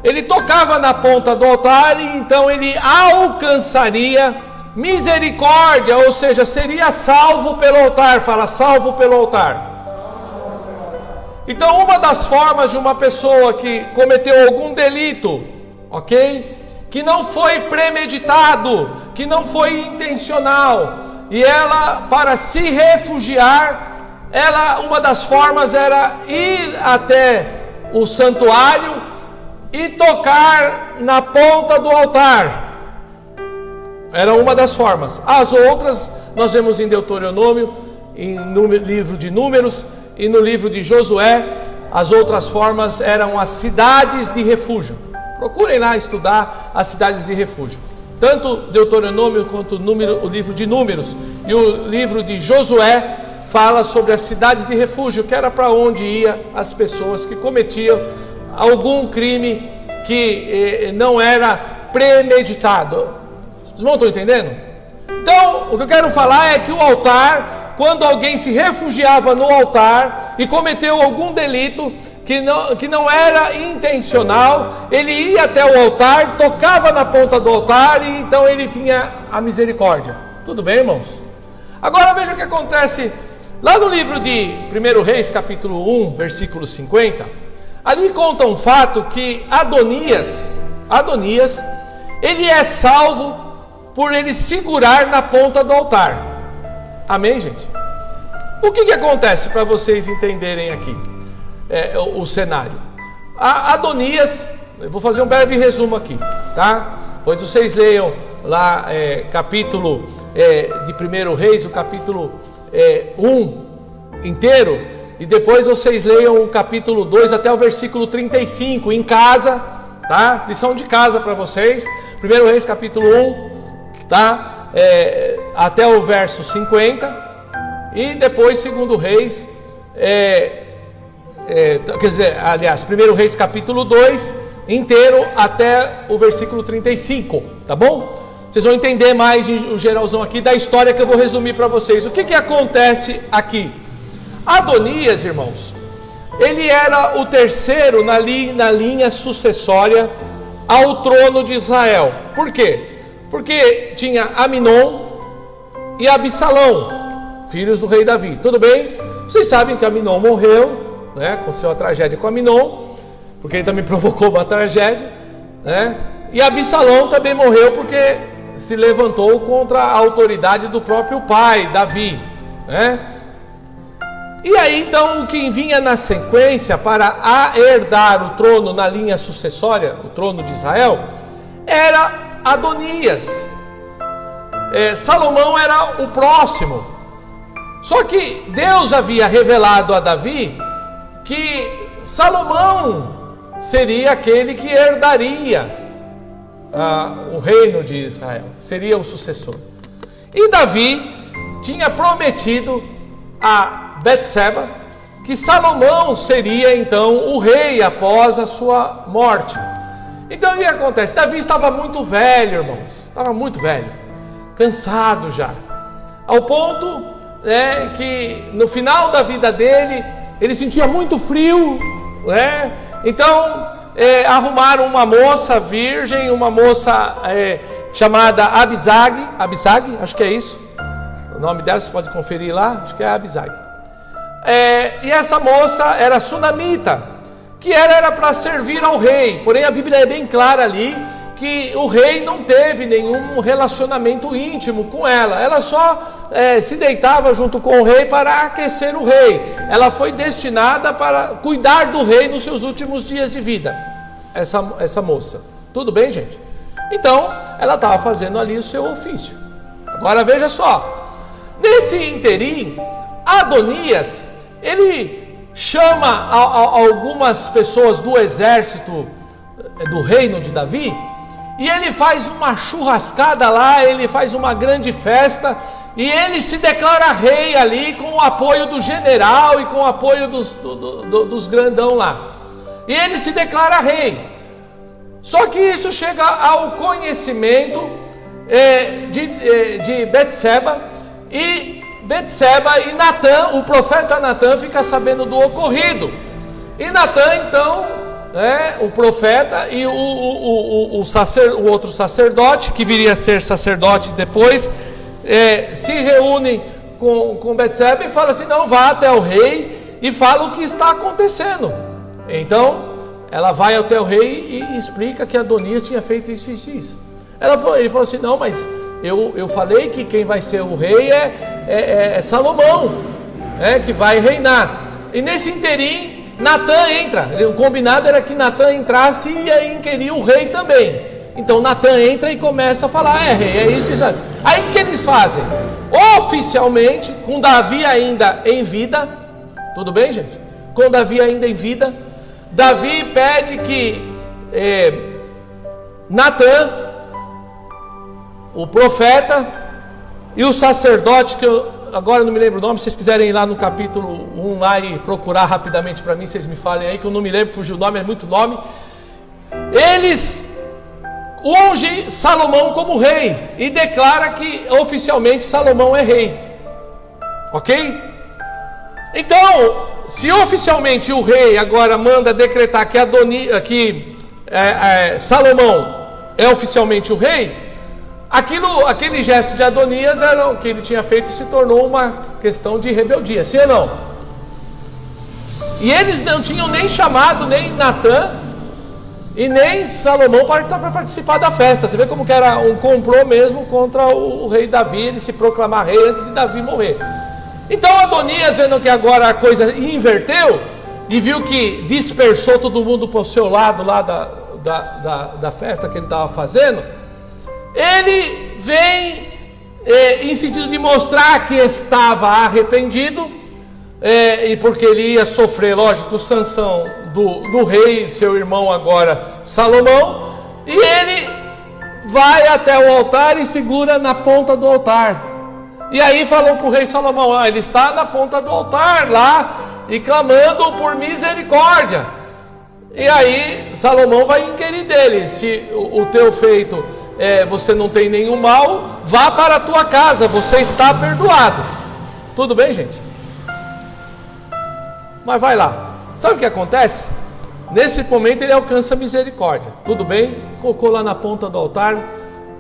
Ele tocava na ponta do altar e então ele alcançaria misericórdia, ou seja, seria salvo pelo altar. Fala, salvo pelo altar. Então, uma das formas de uma pessoa que cometeu algum delito, ok? Que não foi premeditado, que não foi intencional, e ela, para se refugiar, uma das formas era ir até o santuário e tocar na ponta do altar. Era uma das formas. As outras nós vemos em Deuteronômio, no livro de Números e no livro de Josué. As outras formas eram as cidades de refúgio. Procurem lá estudar as cidades de refúgio. Tanto Deuteronômio quanto o livro de Números e o livro de Josué fala sobre as cidades de refúgio, que era para onde iam as pessoas que cometiam algum crime que não era premeditado. Vocês não estão entendendo? Então, o que eu quero falar é que o altar, quando alguém se refugiava no altar e cometeu algum delito que não era intencional, ele ia até o altar, tocava na ponta do altar e então ele tinha a misericórdia. Tudo bem, irmãos? Agora veja o que acontece lá no livro de 1 Reis, capítulo 1, versículo 50. Ali conta um fato que Adonias, ele é salvo por ele segurar na ponta do altar. Amém, gente? O que acontece para vocês entenderem aqui o cenário? Adonias, eu vou fazer um breve resumo aqui, tá? Pois vocês leiam lá capítulo de 1 Reis, o capítulo 1 inteiro, e depois vocês leiam o capítulo 2 até o versículo 35 em casa, tá? Lição de casa para vocês. 1 Reis capítulo 1, tá? Até o verso 50. E depois 2 Reis, quer dizer, aliás, 1 Reis capítulo 2 inteiro até o versículo 35, tá bom? Vocês vão entender mais o geralzão aqui da história que eu vou resumir para vocês. O que acontece aqui? Adonias, irmãos, ele era o terceiro na linha sucessória ao trono de Israel. Por quê? Porque tinha Aminon e Absalão, filhos do rei Davi. Tudo bem? Vocês sabem que Aminon morreu, né? Aconteceu a tragédia com Aminon, porque ele também provocou uma tragédia, né? E Absalão também morreu porque se levantou contra a autoridade do próprio pai, Davi, né? E aí então quem vinha na sequência para herdar o trono na linha sucessória, o trono de Israel, era Adonias. Salomão era o próximo. Só que Deus havia revelado a Davi que Salomão seria aquele que herdaria o reino de Israel, seria o sucessor. E Davi tinha prometido a Betseba que Salomão seria então o rei após a sua morte. Então o que acontece? Davi estava muito velho, irmãos, estava muito velho, cansado já, ao ponto que no final da vida dele ele sentia muito frio, né? Então arrumaram uma moça virgem, uma moça chamada Abisag, acho que é isso, o nome dela você pode conferir lá, acho que é Abisag. E essa moça era sunamita, que era para servir ao rei, porém a Bíblia é bem clara ali, que o rei não teve nenhum relacionamento íntimo com ela, ela só se deitava junto com o rei para aquecer o rei, ela foi destinada para cuidar do rei nos seus últimos dias de vida, essa moça, tudo bem, gente? Então, ela estava fazendo ali o seu ofício. Agora veja só, nesse interim, Adonias, ele chama algumas pessoas do exército do reino de Davi, e ele faz uma churrascada lá, ele faz uma grande festa, e ele se declara rei ali, com o apoio do general e com o apoio dos grandão lá. E ele se declara rei. Só que isso chega ao conhecimento de Betseba, e Natã, o profeta Natã, fica sabendo do ocorrido. E Natã então, o profeta e o outro sacerdote, que viria a ser sacerdote depois, se reúnem com Betseba e falam assim: não, vá até o rei e fala o que está acontecendo. Então ela vai até o rei e explica que Adonias tinha feito isso. Ele falou assim: não, mas eu falei que quem vai ser o rei é Salomão, que vai reinar. E nesse interim Natã entra. O combinado era que Natã entrasse e aí inquiria o rei também. Então Natã entra e começa a falar: rei, é isso. Aí o que eles fazem? Oficialmente, com Davi ainda em vida, tudo bem, gente? Com Davi ainda em vida, Davi pede que Natã, o profeta, e o sacerdote, que eu agora não me lembro o nome, se vocês quiserem ir lá no capítulo 1 lá e procurar rapidamente para mim, vocês me falem aí, que eu não me lembro, fugiu o nome, é muito nome. Eles ungem Salomão como rei e declara que oficialmente Salomão é rei, ok? Então, se oficialmente o rei agora manda decretar que Salomão é oficialmente o rei, aquele gesto de Adonias era o que ele tinha feito e se tornou uma questão de rebeldia, sim ou não? E eles não tinham nem chamado nem Natã e nem Salomão para participar da festa. Você vê como que era um complô mesmo contra o rei Davi, ele se proclamar rei antes de Davi morrer. Então Adonias, vendo que agora a coisa inverteu e viu que dispersou todo mundo para o seu lado lá da festa que ele estava fazendo, ele vem em sentido de mostrar que estava arrependido, e porque ele ia sofrer, lógico, sanção do rei, seu irmão agora Salomão, e ele vai até o altar e segura na ponta do altar. E aí falou para o rei Salomão: ele está na ponta do altar lá e clamando por misericórdia. E aí Salomão vai inquirir dele: se o teu feito você não tem nenhum mal, vá para a tua casa, você está perdoado. Tudo bem, gente? Mas vai lá. Sabe o que acontece? Nesse momento ele alcança misericórdia. Tudo bem? Colocou lá na ponta do altar,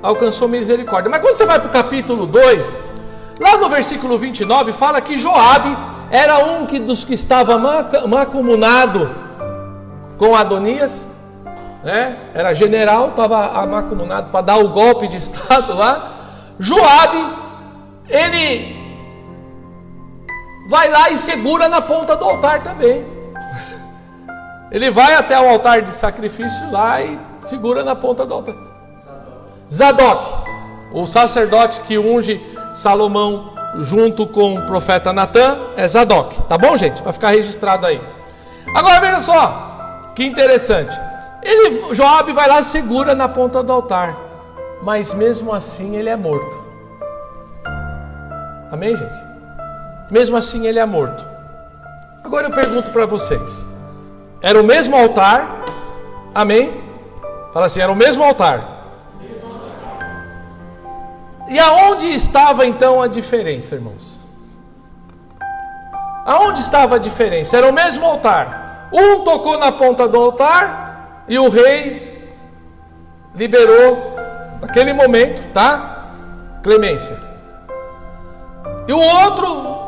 alcançou misericórdia. Mas quando você vai para o capítulo 2, lá no versículo 29, fala que Joabe era um dos que estava mancomunado com Adonias, né? Era general, estava mancomunado para dar o golpe de estado lá. Joabe, ele vai lá e segura na ponta do altar também. Ele vai até o altar de sacrifício lá e segura na ponta do altar. Zadok, o sacerdote que unge Salomão junto com o profeta Natã, é Zadok. Tá bom, gente? Vai ficar registrado aí. Agora veja só, que interessante. Joabe vai lá e segura na ponta do altar, mas mesmo assim ele é morto. Amém, gente? Mesmo assim ele é morto. Agora eu pergunto para vocês. Era o mesmo altar? Amém? Fala assim, era o mesmo altar. E aonde estava então a diferença, irmãos? Aonde estava a diferença? Era o mesmo altar. Um tocou na ponta do altar e o rei liberou, naquele momento, tá? Clemência. E o outro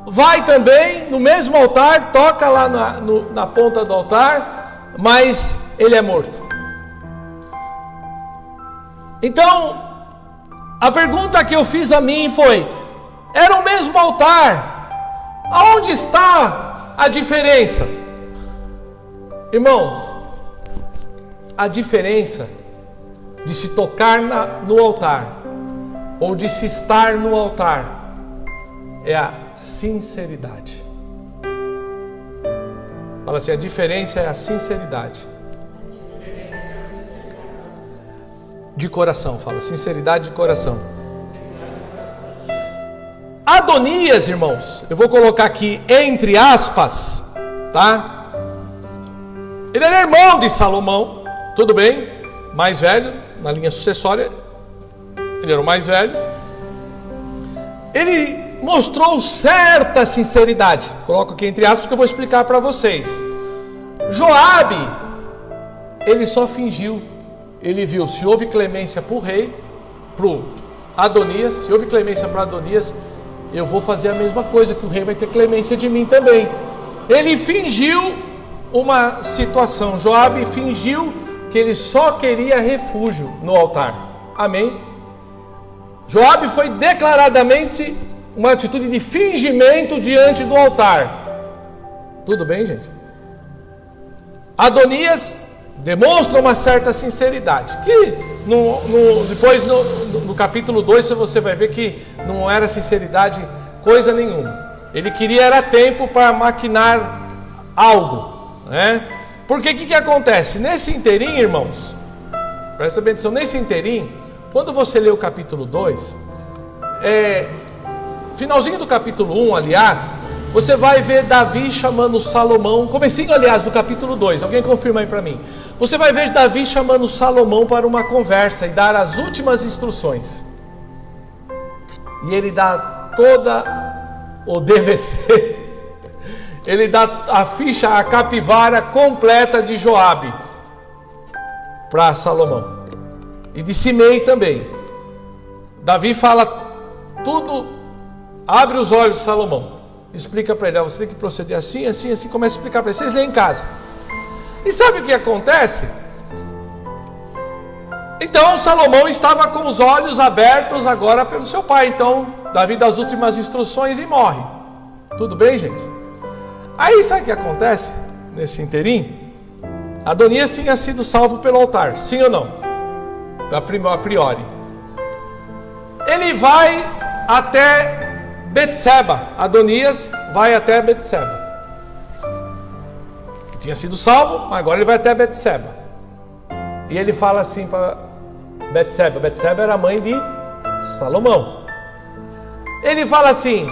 vai também no mesmo altar, toca lá na ponta do altar, mas ele é morto. Então, a pergunta que eu fiz a mim foi: era o mesmo altar, aonde está a diferença? Irmãos, a diferença de se tocar no altar ou de se estar no altar é a sinceridade. Fala assim, a diferença é a sinceridade. De coração, fala, sinceridade de coração. Adonias, irmãos, eu vou colocar aqui entre aspas, tá? Ele era irmão de Salomão, tudo bem, mais velho, na linha sucessória, ele era o mais velho. Ele mostrou certa sinceridade, coloco aqui entre aspas que eu vou explicar para vocês. Joabe, ele só fingiu. Ele viu, se houve clemência para o rei, para o Adonias, se houve clemência para Adonias, eu vou fazer a mesma coisa, que o rei vai ter clemência de mim também. Ele fingiu uma situação, Joabe fingiu que ele só queria refúgio no altar. Amém? Joabe foi declaradamente uma atitude de fingimento diante do altar. Tudo bem, gente? Adonias demonstra uma certa sinceridade, que depois no capítulo 2 você vai ver que não era sinceridade coisa nenhuma. Ele queria era tempo para maquinar algo, né? Porque o que acontece? Nesse inteirinho, irmãos, presta bem atenção, nesse inteirinho, quando você lê o capítulo 2, finalzinho do capítulo 1, aliás, você vai ver Davi chamando Salomão, comecinho, aliás, do capítulo 2, alguém confirma aí para mim. Você vai ver Davi chamando Salomão para uma conversa e dar as últimas instruções. E ele dá toda o DVC, ele dá a ficha, a capivara completa de Joabe para Salomão. E de Simei também. Davi fala tudo, abre os olhos de Salomão. Explica para ele, você tem que proceder assim, assim, assim, começa a explicar para ele. Vocês leem em casa. E sabe o que acontece? Então Salomão estava com os olhos abertos agora pelo seu pai. Então Davi dá as últimas instruções e morre. Tudo bem, gente? Aí sabe o que acontece nesse inteirinho? Adonias tinha sido salvo pelo altar, sim ou não? A priori. Ele vai até Betseba. Adonias vai até Betseba. Tinha sido salvo, mas agora ele vai até Betseba. E ele fala assim para Betseba. Betseba era a mãe de Salomão. Ele fala assim: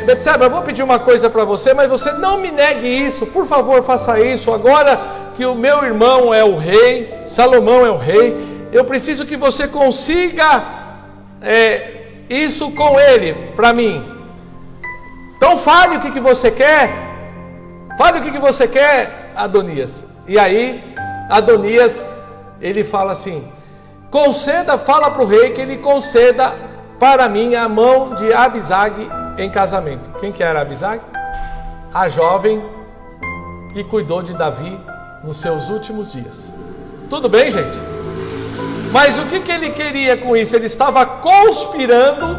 Betseba, eu vou pedir uma coisa para você, mas você não me negue isso, por favor, faça isso. Agora que o meu irmão é o rei, Salomão é o rei, eu preciso que você consiga isso com ele, para mim. Então fale o que você quer. Fale o que você quer, Adonias. E aí, Adonias, ele fala assim: fala para o rei que ele conceda para mim a mão de Abisag em casamento. Quem que era Abisag? A jovem que cuidou de Davi nos seus últimos dias. Tudo bem, gente? Mas o que ele queria com isso? Ele estava conspirando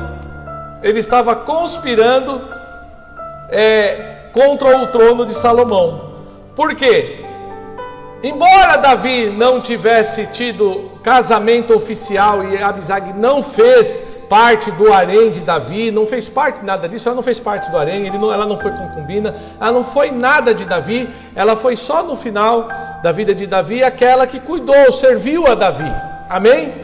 contra o trono de Salomão. Por quê? Embora Davi não tivesse tido casamento oficial e Abisag não fez parte do harém de Davi, não fez parte de nada disso, ela não fez parte do harém, ela não foi concubina, ela não foi nada de Davi, ela foi só no final da vida de Davi aquela que cuidou, serviu a Davi, amém?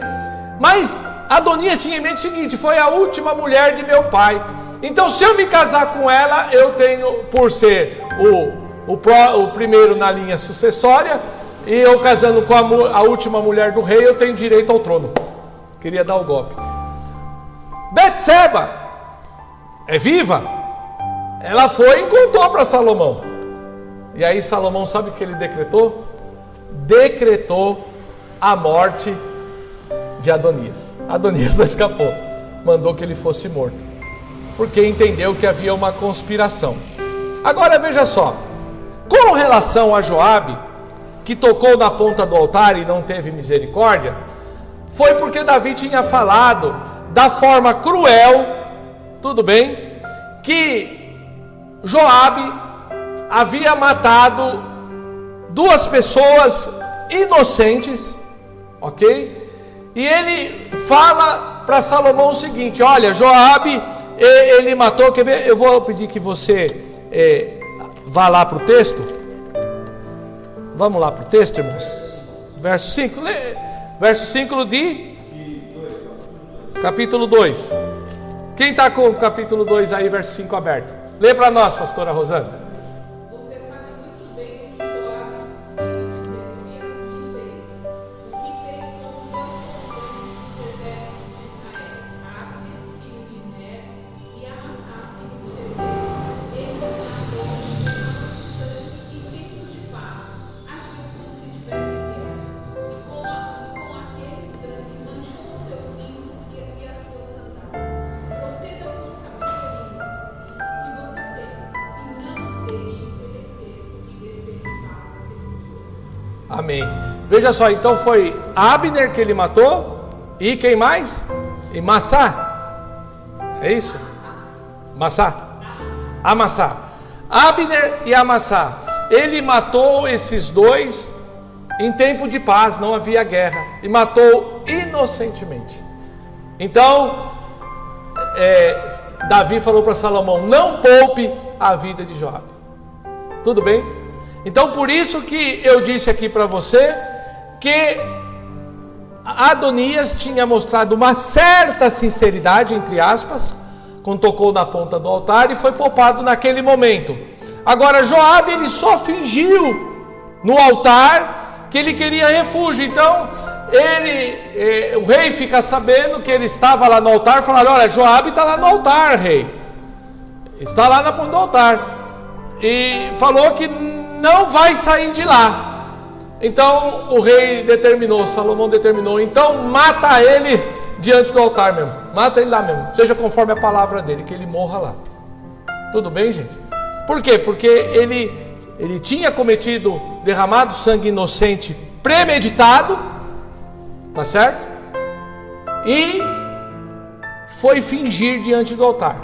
Mas Adonias tinha em mente o seguinte: foi a última mulher de meu pai, então se eu me casar com ela, eu tenho, por ser o primeiro na linha sucessória, e eu casando com a última mulher do rei, eu tenho direito ao trono. Queria dar o golpe. Betseba é viva? Ela foi e contou para Salomão. E aí Salomão, sabe o que ele decretou? Decretou a morte de Adonias. Adonias não escapou, mandou que ele fosse morto, porque entendeu que havia uma conspiração. Agora veja só, com relação a Joabe, que tocou na ponta do altar e não teve misericórdia, foi porque Davi tinha falado da forma cruel, tudo bem, que Joabe havia matado duas pessoas inocentes, ok? E ele fala para Salomão o seguinte: olha, Joabe, ele matou, quer ver? Eu vou pedir que você vá lá para o texto. Vamos lá para o texto, irmãos. Verso 5. Verso 5 de capítulo 2. Quem está com o capítulo 2 aí, verso 5 aberto? Lê para nós, pastora Rosana. Você sabe muito bem o que Joabe, filho de Zeruiah, fez. O que fez com os dois comandantes dos exércitos de Israel, Abner, filho de Ner, e Amassá, filho de Jezreel. Eles matou sangue e gritos de paz, achando como se tivesse guerra. E com aquele sangue manchou o seu cinto e as suas sandálias. Procedam com sabedoria que você tem, e não deixe envelhecer e descer de paz a sepultura. Amém. Veja só, então foi Abner que ele matou, e quem mais? E Amassá. É isso? Amassá. Abner e Amassá. Ele matou esses dois em tempo de paz, não havia guerra, e matou inocentemente. Então Davi falou para Salomão: não poupe a vida de Joabe. Tudo bem? Então por isso que eu disse aqui para você que Adonias tinha mostrado uma certa sinceridade, entre aspas, quando tocou na ponta do altar e foi poupado naquele momento. Agora Joabe, ele só fingiu no altar que ele queria refúgio. Então o rei fica sabendo que ele estava lá no altar, falaram: olha, Joabe está lá no altar, rei, está lá na ponta do altar, e falou que não vai sair de lá. Então o rei determinou, Salomão determinou: então mata ele diante do altar mesmo, mata ele lá mesmo, seja conforme a palavra dele, que ele morra lá. Tudo bem, gente? Por quê? Porque ele tinha derramado sangue inocente premeditado, tá certo? E foi fingir diante do altar.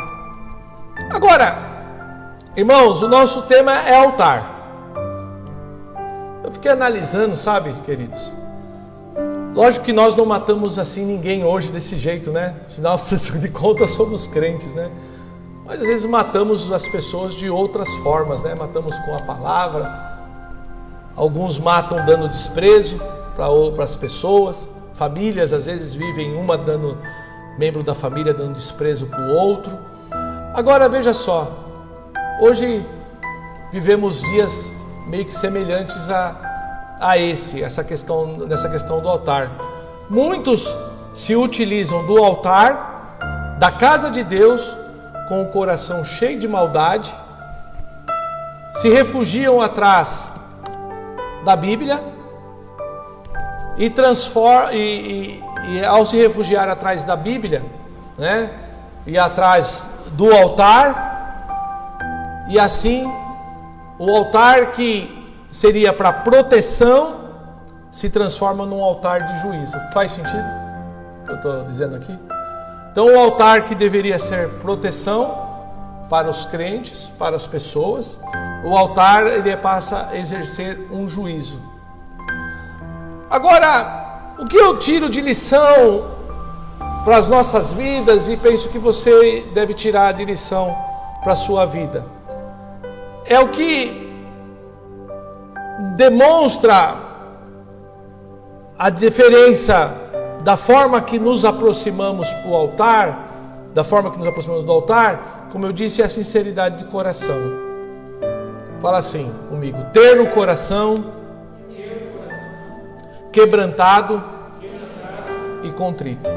Agora, irmãos, o nosso tema é altar. Eu fiquei analisando, sabe, queridos? Lógico que nós não matamos assim ninguém hoje desse jeito, né? Afinal de contas, somos crentes, né? Mas às vezes matamos as pessoas de outras formas, né? Matamos com a palavra. Alguns matam dando desprezo para as pessoas. Famílias às vezes vivem membro da família dando desprezo para o outro. Agora veja só, hoje vivemos dias meio que semelhantes nessa questão do altar. Muitos se utilizam do altar, da casa de Deus, com o coração cheio de maldade, se refugiam atrás da Bíblia e transforma e ao se refugiar atrás da Bíblia, né, e atrás do altar, e assim o altar que seria para proteção se transforma num altar de juízo. Faz sentido o que eu estou dizendo aqui? Então o altar que deveria ser proteção para os crentes, para as pessoas, o altar ele passa a exercer um juízo. Agora, o que eu tiro de lição para as nossas vidas, e penso que você deve tirar de lição para a sua vida, é o que demonstra a diferença da forma que nos aproximamos do altar, do altar, como eu disse, é a sinceridade de coração. Fala assim comigo: ter o coração quebrantado e contrito.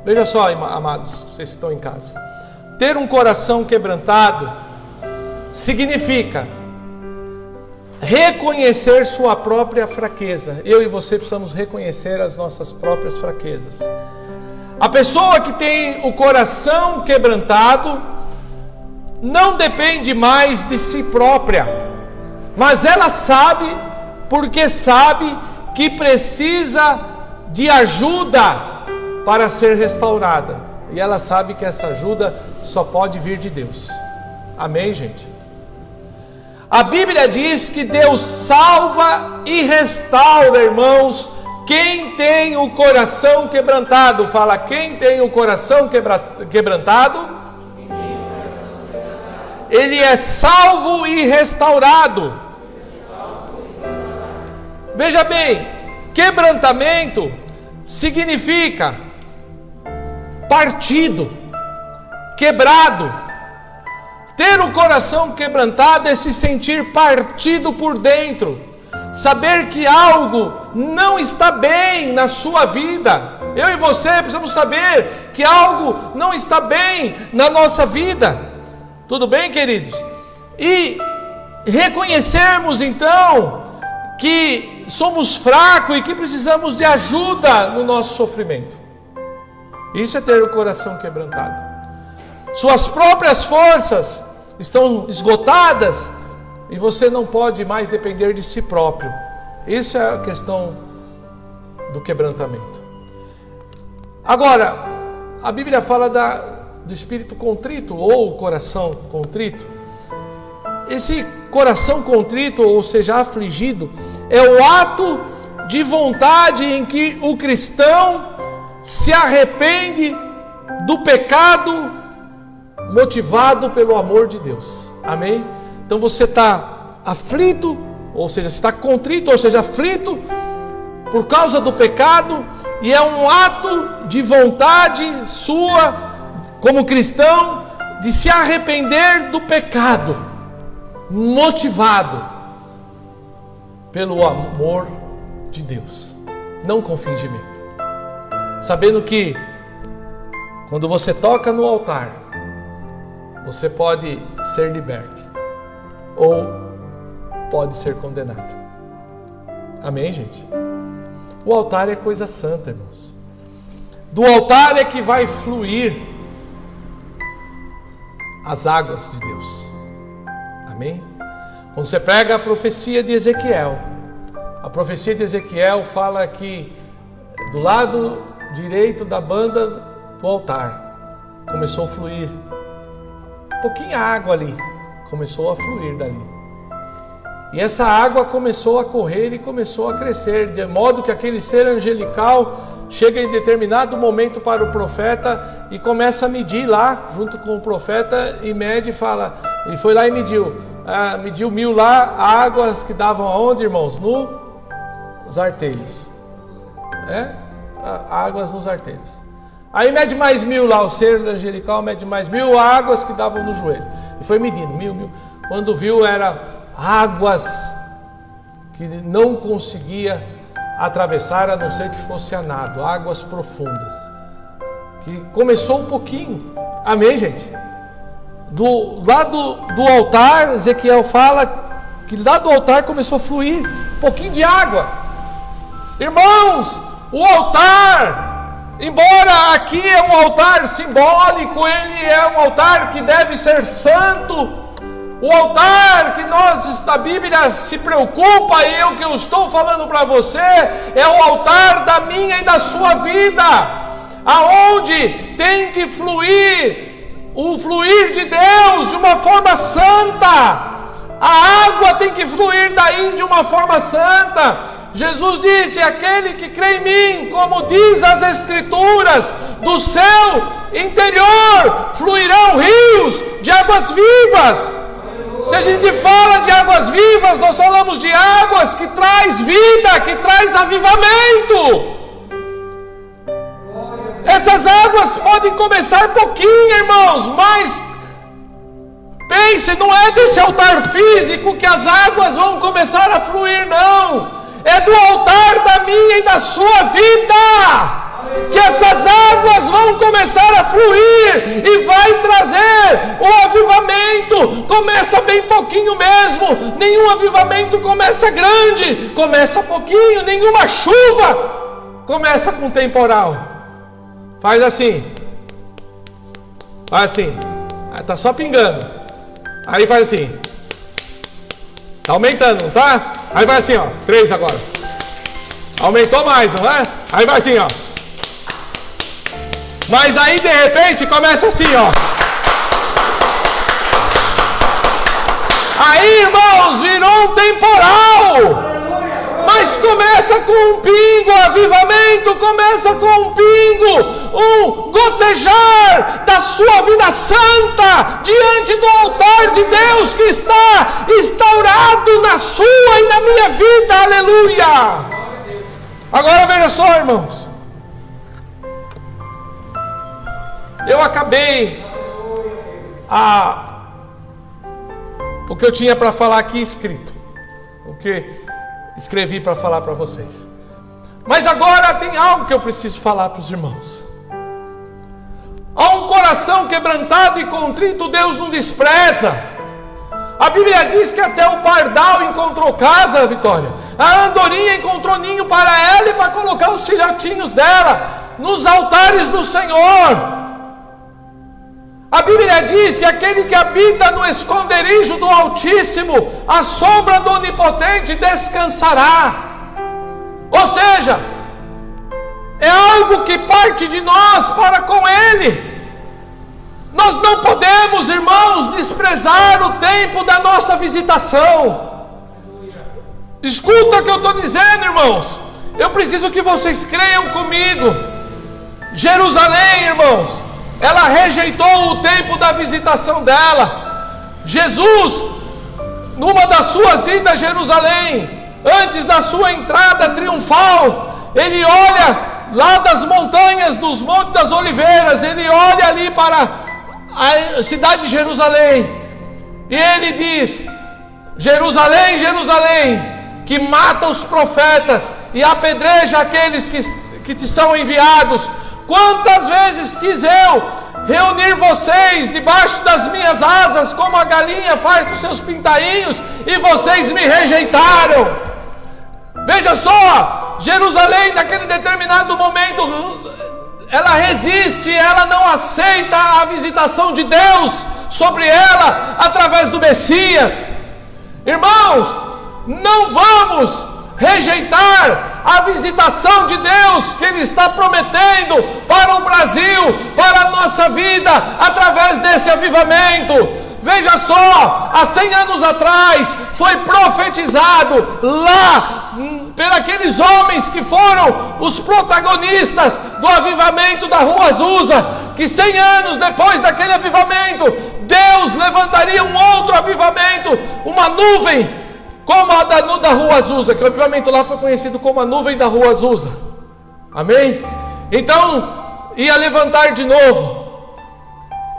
Veja só, amados, vocês que estão em casa. Ter um coração quebrantado significa reconhecer sua própria fraqueza. Eu e você precisamos reconhecer as nossas próprias fraquezas. A pessoa que tem o coração quebrantado não depende mais de si própria, mas ela sabe, porque sabe que precisa de ajuda para ser restaurada. E ela sabe que essa ajuda só pode vir de Deus. Amém, gente? A Bíblia diz que Deus salva e restaura, irmãos, quem tem o coração quebrantado. Fala, quem tem o coração quebrantado, ele é salvo e restaurado. Veja bem, quebrantamento significa partido, quebrado. Ter o coração quebrantado é se sentir partido por dentro, saber que algo não está bem na sua vida. Eu e você precisamos saber que algo não está bem na nossa vida. Tudo bem, queridos? E reconhecermos então que somos fracos e que precisamos de ajuda no nosso sofrimento. Isso é ter o coração quebrantado. Suas próprias forças estão esgotadas e você não pode mais depender de si próprio. Isso é a questão do quebrantamento. Agora, a Bíblia fala do espírito contrito ou coração contrito. Esse coração contrito, ou seja, afligido, é o ato de vontade em que o cristão se arrepende do pecado motivado pelo amor de Deus. Amém? Então você está aflito, ou seja, está contrito, ou seja, aflito por causa do pecado, e é um ato de vontade sua, como cristão, de se arrepender do pecado, motivado pelo amor de Deus, não com fingimento, sabendo que quando você toca no altar, você pode ser liberto ou pode ser condenado. Amém, gente? O altar é coisa santa, irmãos. Do altar é que vai fluir as águas de Deus. Amém? Quando você pega a profecia de Ezequiel, a profecia de Ezequiel fala que do lado direito da banda do altar começou a fluir pouquinha água ali, começou a fluir dali. E essa água começou a correr e começou a crescer, de modo que aquele ser angelical chega em determinado momento para o profeta e começa a medir lá, junto com o profeta, e mede e fala, e foi lá e mediu 1000 lá, águas que davam aonde, irmãos? Nos artelhos. Águas nos artelhos. Aí mede mais 1000 lá, o ser angelical mede mais 1000 águas que davam no joelho. E foi medindo, 1000. Quando viu, era águas que não conseguia atravessar, a não ser que fosse a nado, águas profundas. Que começou um pouquinho. Amém, gente? Do lado do altar, Ezequiel fala que lá do altar começou a fluir um pouquinho de água. Irmãos, o altar, embora aqui é um altar simbólico, ele é um altar que deve ser santo. O altar que a Bíblia se preocupa, e o que eu estou falando para você, é o altar da minha e da sua vida, aonde tem que fluir o fluir de Deus de uma forma santa. A água tem que fluir daí de uma forma santa. Jesus disse: aquele que crê em mim, como diz as Escrituras, do seu interior fluirão rios de águas vivas. Se a gente fala de águas vivas, nós falamos de águas que traz vida, que traz avivamento. Essas águas podem começar pouquinho, irmãos, mas pense, não é desse altar físico que as águas vão começar a fluir, não. É do altar da minha e da sua vida que essas águas vão começar a fluir e vai trazer o avivamento. Começa bem pouquinho mesmo. Nenhum avivamento começa grande, começa pouquinho. Nenhuma chuva começa com temporal. Faz assim, tá só pingando. Aí faz assim, tá aumentando, não tá? Aí vai assim, ó, 3 agora. Aumentou mais, não é? Aí vai assim, ó. Mas aí de repente começa assim, ó. Aí, irmãos, virou um temporal. Mas começa com um pingo, o avivamento começa com um pingo, um gotejar da sua vida santa diante do altar de Deus que está instaurado na sua e na minha vida, aleluia. Agora veja só, irmãos, eu acabei o que eu tinha para falar aqui escrito, o que escrevi para falar para vocês. Mas agora tem algo que eu preciso falar para os irmãos. Há um coração quebrantado e contrito Deus não despreza. A Bíblia diz que até o pardal encontrou casa, Vitória. A andorinha encontrou ninho para ela e para colocar os filhotinhos dela nos altares do Senhor. A Bíblia diz que aquele que habita no esconderijo do Altíssimo, a sombra do Onipotente descansará. Ou seja, é algo que parte de nós para com Ele. Nós não podemos, irmãos, desprezar o tempo da nossa visitação. Escuta o que eu estou dizendo, irmãos. Eu preciso que vocês creiam comigo. Jerusalém, irmãos, ela rejeitou o tempo da visitação dela. Jesus, numa das suas idas a Jerusalém, antes da sua entrada triunfal, ele olha lá das montanhas, dos Montes das Oliveiras, ele olha ali para a cidade de Jerusalém, e ele diz: Jerusalém, Jerusalém, que mata os profetas e apedreja aqueles que te são enviados, quantas vezes quis eu reunir vocês debaixo das minhas asas, como a galinha faz com seus pintainhos, e vocês me rejeitaram. Veja só, Jerusalém naquele determinado momento, ela resiste, ela não aceita a visitação de Deus sobre ela através do Messias. Irmãos, não vamos rejeitar a visitação de Deus que Ele está prometendo para o Brasil, para a nossa vida, através desse avivamento. Veja só, há 100 anos atrás foi profetizado lá por aqueles homens que foram os protagonistas do avivamento da Rua Azusa, que 100 anos depois daquele avivamento, Deus levantaria um outro avivamento, uma nuvem como a da Rua Azusa, que o avivamento lá foi conhecido como a nuvem da Rua Azusa. Amém? Então, ia levantar de novo.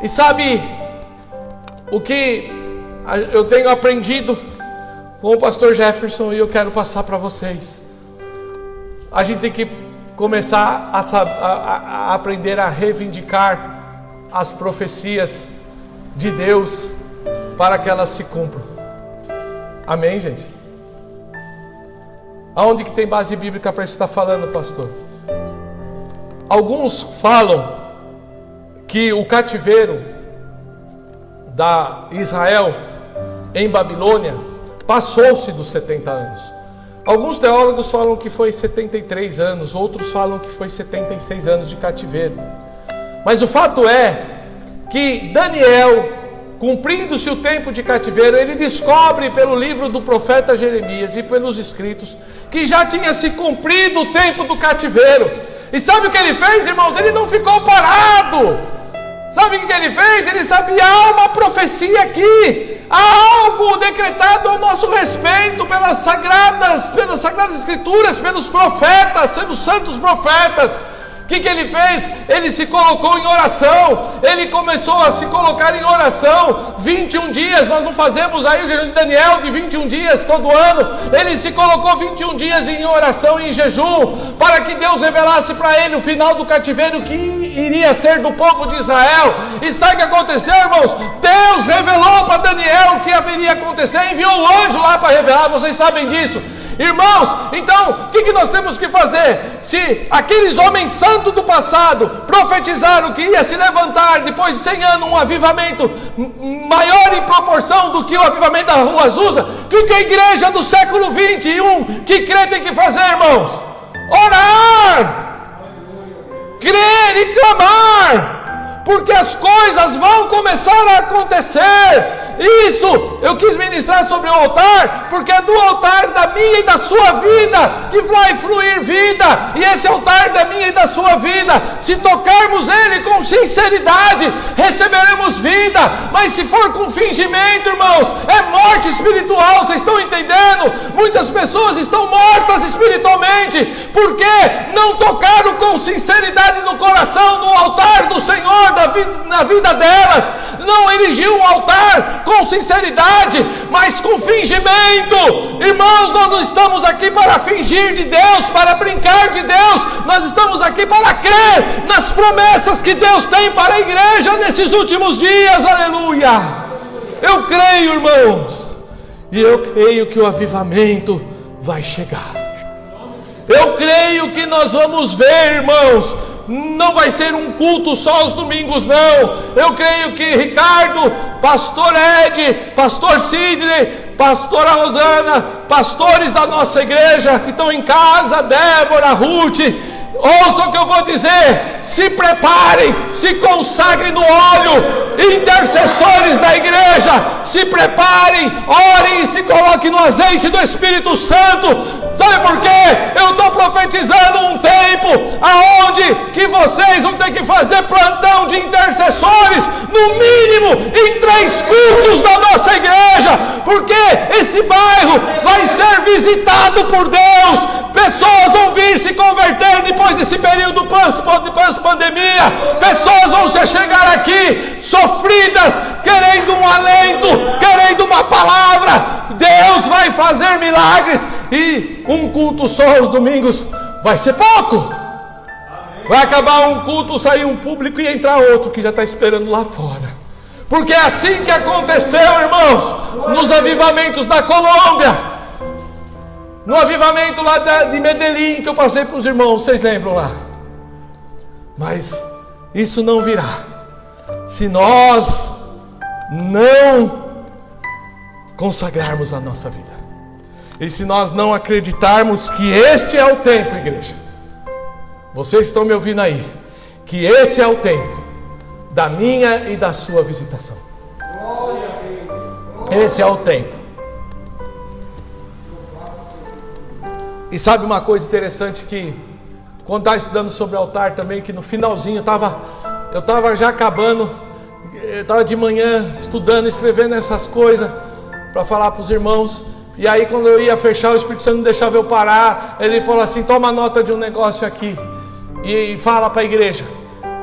E sabe o que eu tenho aprendido com o pastor Jefferson, e eu quero passar para vocês? A gente tem que começar a aprender a reivindicar as profecias de Deus para que elas se cumpram. Amém, gente? Aonde que tem base bíblica para isso estar falando, pastor? Alguns falam que o cativeiro da Israel em Babilônia passou-se dos 70 anos. Alguns teólogos falam que foi 73 anos, outros falam que foi 76 anos de cativeiro. Mas o fato é que Daniel, cumprindo-se o tempo de cativeiro, ele descobre pelo livro do profeta Jeremias e pelos escritos que já tinha se cumprido o tempo do cativeiro. E sabe o que ele fez, irmãos? Ele não ficou parado. Sabe o que ele fez? Ele sabia, há uma profecia aqui, há algo decretado ao nosso respeito pelas sagradas escrituras, pelos profetas, pelos santos profetas. O que ele fez? Ele se colocou em oração. Ele começou a se colocar em oração 21 dias, nós não fazemos aí o jejum de Daniel de 21 dias todo ano. Ele se colocou 21 dias em oração e em jejum, para que Deus revelasse para ele o final do cativeiro que iria ser do povo de Israel. E sabe o que aconteceu, irmãos? Deus revelou para Daniel o que haveria acontecer, enviou um anjo lá para revelar, vocês sabem disso. Irmãos, então, o que nós temos que fazer? Se aqueles homens santos do passado profetizaram que ia se levantar depois de 100 anos um avivamento maior em proporção do que o avivamento da Rua Azusa, o que a igreja do século 21 que crê tem que fazer, irmãos? Orar, crer e clamar, porque as coisas vão começar a acontecer. Isso eu quis ministrar sobre o altar, porque é do altar da minha e da sua vida que vai fluir vida. E esse altar da minha e da sua vida, se tocarmos ele com sinceridade, receberemos vida. Mas se for com fingimento, irmãos, é morte espiritual. Vocês estão entendendo? Muitas pessoas estão mortas espiritualmente porque não tocaram com sinceridade no coração, no altar do Senhor na vida delas. Não erigiu um altar com sinceridade, mas com fingimento. Irmãos, nós não estamos aqui para fingir de Deus, para brincar de Deus. Nós estamos aqui para crer nas promessas que Deus tem para a igreja nesses últimos dias. Aleluia! Eu creio, irmãos, e eu creio que o avivamento vai chegar. Eu creio que nós vamos ver, irmãos. Não vai ser um culto só aos domingos, não. Eu creio que Ricardo, pastor Ed, pastor Sidney, pastora Rosana, pastores da nossa igreja que estão em casa, Débora, Ruth, ouçam o que eu vou dizer. Se preparem, se consagrem no óleo. Intercessores da igreja, se preparem, orem e se coloquem no azeite do Espírito Santo. Sabe por quê? Eu estou profetizando um tempo aonde que vocês vão ter que fazer plantão de intercessores, no mínimo em 3 cultos da nossa igreja, porque esse bairro vai ser visitado por Deus. Pessoas vão vir se converter depois desse período pós-pandemia. Pessoas vão se chegar aqui sofridas, querendo um alento, querendo uma palavra. Deus vai fazer milagres. E um culto só aos domingos vai ser pouco. Vai acabar um culto, sair um público e entrar outro que já está esperando lá fora. Porque é assim que aconteceu, irmãos, nos avivamentos da Colômbia. No avivamento lá de Medellín, que eu passei para os irmãos, vocês lembram lá? Mas isso não virá se nós não consagrarmos a nossa vida. E se nós não acreditarmos que esse é o tempo, igreja. Vocês estão me ouvindo aí? Que esse é o tempo da minha e da sua visitação. Esse é o tempo. E sabe uma coisa interessante que quando estava estudando sobre o altar também, que no finalzinho eu estava já acabando, eu estava de manhã estudando, escrevendo essas coisas para falar para os irmãos. E aí quando eu ia fechar, o Espírito Santo não deixava eu parar. Ele falou assim: toma nota de um negócio aqui e fala para a igreja.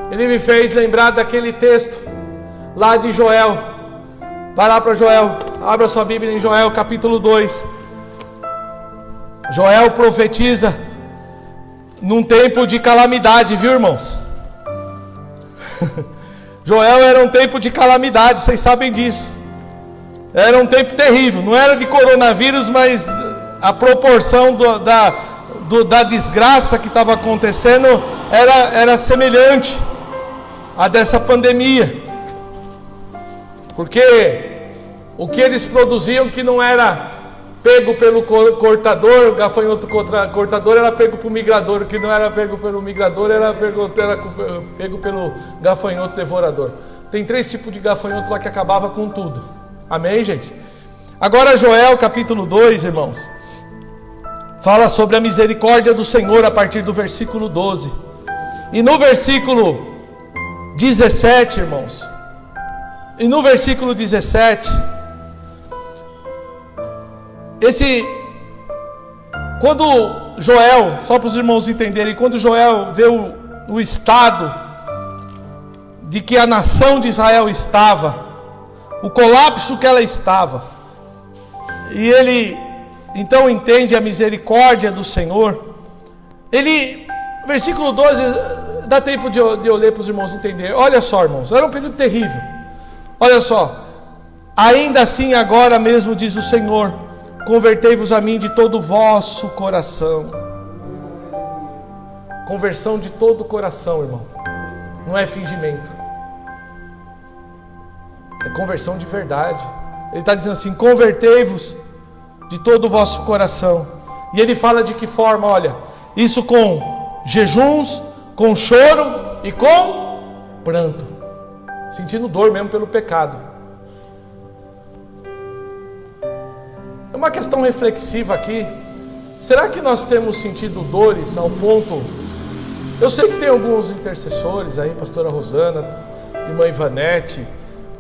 Ele me fez lembrar daquele texto lá de Joel. Vai lá para Joel, abra sua Bíblia em Joel capítulo 2. Joel profetiza num tempo de calamidade, viu, irmãos? Joel era um tempo de calamidade, vocês sabem disso. Era um tempo terrível, não era de coronavírus, mas a proporção da desgraça que estava acontecendo era semelhante à dessa pandemia. Porque o que eles produziam que não era pego pelo cortador, gafanhoto cortador, era pego pelo migrador. O que não era pego pelo migrador era pego pelo gafanhoto devorador. Tem 3 tipos de gafanhoto lá que acabava com tudo. Amém, gente? Agora Joel capítulo 2, irmãos, fala sobre a misericórdia do Senhor a partir do versículo 12. E no versículo 17, irmãos, e no versículo 17, quando Joel, só para os irmãos entenderem, quando Joel vê o estado de que a nação de Israel estava, o colapso que ela estava, e ele então entende a misericórdia do Senhor, versículo 12, dá tempo de eu ler para os irmãos entenderem. Olha só, irmãos, era um período terrível. Olha só, ainda assim agora mesmo diz o Senhor, convertei-vos a mim de todo o vosso coração. Conversão de todo o coração, irmão, não é fingimento, é conversão de verdade. Ele está dizendo assim, convertei-vos de todo o vosso coração. E ele fala de que forma? Olha, isso com jejuns, com choro e com pranto, sentindo dor mesmo pelo pecado. É uma questão reflexiva aqui. Será que nós temos sentido dores ao ponto... Eu sei que tem alguns intercessores aí, pastora Rosana, irmã Ivanete,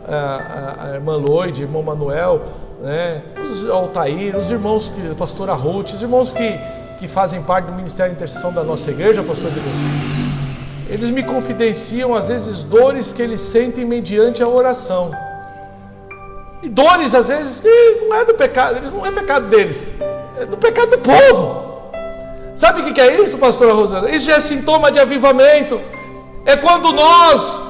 a irmã Loide, irmão Manuel, né, os Altair, os irmãos, a pastora Ruth, os irmãos que fazem parte do Ministério de Intercessão da nossa igreja, pastor de Deus. Eles me confidenciam às vezes dores que eles sentem mediante a oração. E dores às vezes que não é do pecado, não é pecado deles, é do pecado do povo. Sabe o que é isso, pastora Rosana? Isso é sintoma de avivamento. É quando nós,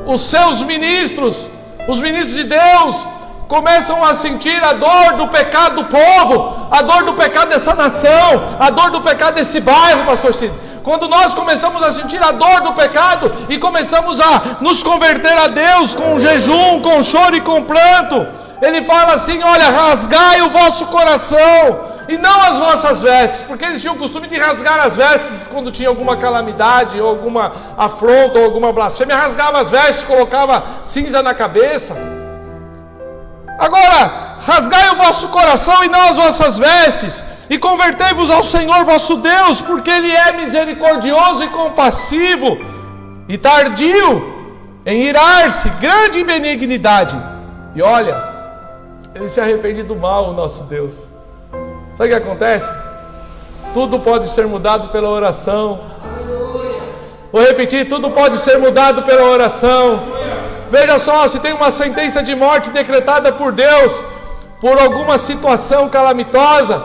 os seus ministros, os ministros de Deus, começam a sentir a dor do pecado do povo, a dor do pecado dessa nação, a dor do pecado desse bairro, pastor Cid. Quando nós começamos a sentir a dor do pecado e começamos a nos converter a Deus com jejum, com choro e com pranto, ele fala assim, olha, rasgai o vosso coração e não as vossas vestes, porque eles tinham o costume de rasgar as vestes quando tinha alguma calamidade, ou alguma afronta, ou alguma blasfêmia, rasgava as vestes, colocava cinza na cabeça. Agora, rasgai o vosso coração e não as vossas vestes, e convertei-vos ao Senhor vosso Deus, porque Ele é misericordioso e compassivo, e tardio em irar-se, grande em benignidade. E olha, Ele se arrepende do mal, o nosso Deus. Sabe o que acontece? Tudo pode ser mudado pela oração. Vou repetir, tudo pode ser mudado pela oração. Veja só, se tem uma sentença de morte decretada por Deus, por alguma situação calamitosa,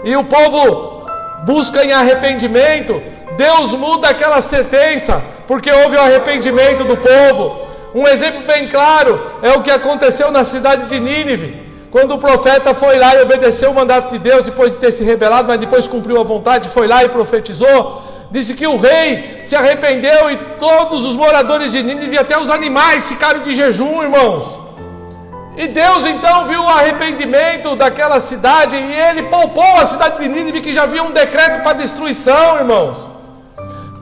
e o povo busca em arrependimento, Deus muda aquela sentença, porque houve o arrependimento do povo. Um exemplo bem claro é o que aconteceu na cidade de Nínive, quando o profeta foi lá e obedeceu o mandato de Deus, depois de ter se rebelado, mas depois cumpriu a vontade, foi lá e profetizou. Disse que o rei se arrependeu e todos os moradores de Nínive, até os animais, ficaram de jejum, irmãos. E Deus então viu o arrependimento daquela cidade e Ele poupou a cidade de Nínive, que já havia um decreto para destruição, irmãos.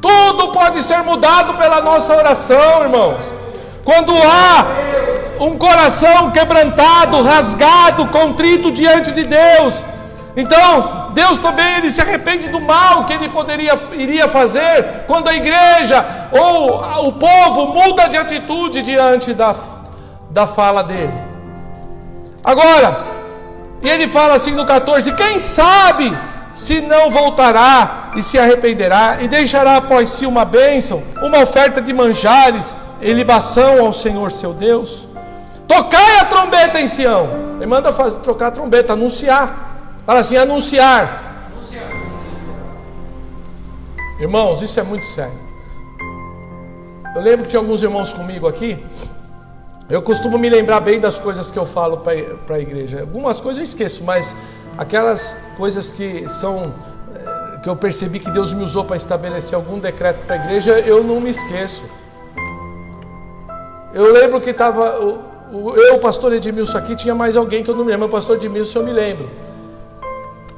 Tudo pode ser mudado pela nossa oração, irmãos. Quando há um coração quebrantado, rasgado, contrito diante de Deus, então Deus também Ele se arrepende do mal que Ele iria fazer quando a igreja ou o povo muda de atitude diante da fala dele. Agora, e Ele fala assim no 14, quem sabe se não voltará e se arrependerá e deixará após si uma bênção, uma oferta de manjares em libação ao Senhor seu Deus. Tocai a trombeta em Sião. Ele manda trocar a trombeta, anunciar. Fala assim, anunciar. Irmãos, isso é muito sério. Eu lembro que tinha alguns irmãos comigo aqui, Eu costumo me lembrar bem das coisas que eu falo para a igreja. Algumas coisas eu esqueço, mas aquelas coisas que eu percebi que Deus me usou para estabelecer algum decreto para a igreja, eu não me esqueço. Eu lembro que estava o pastor Edmilson aqui, tinha mais alguém que eu não me lembro. O pastor Edmilson eu me lembro.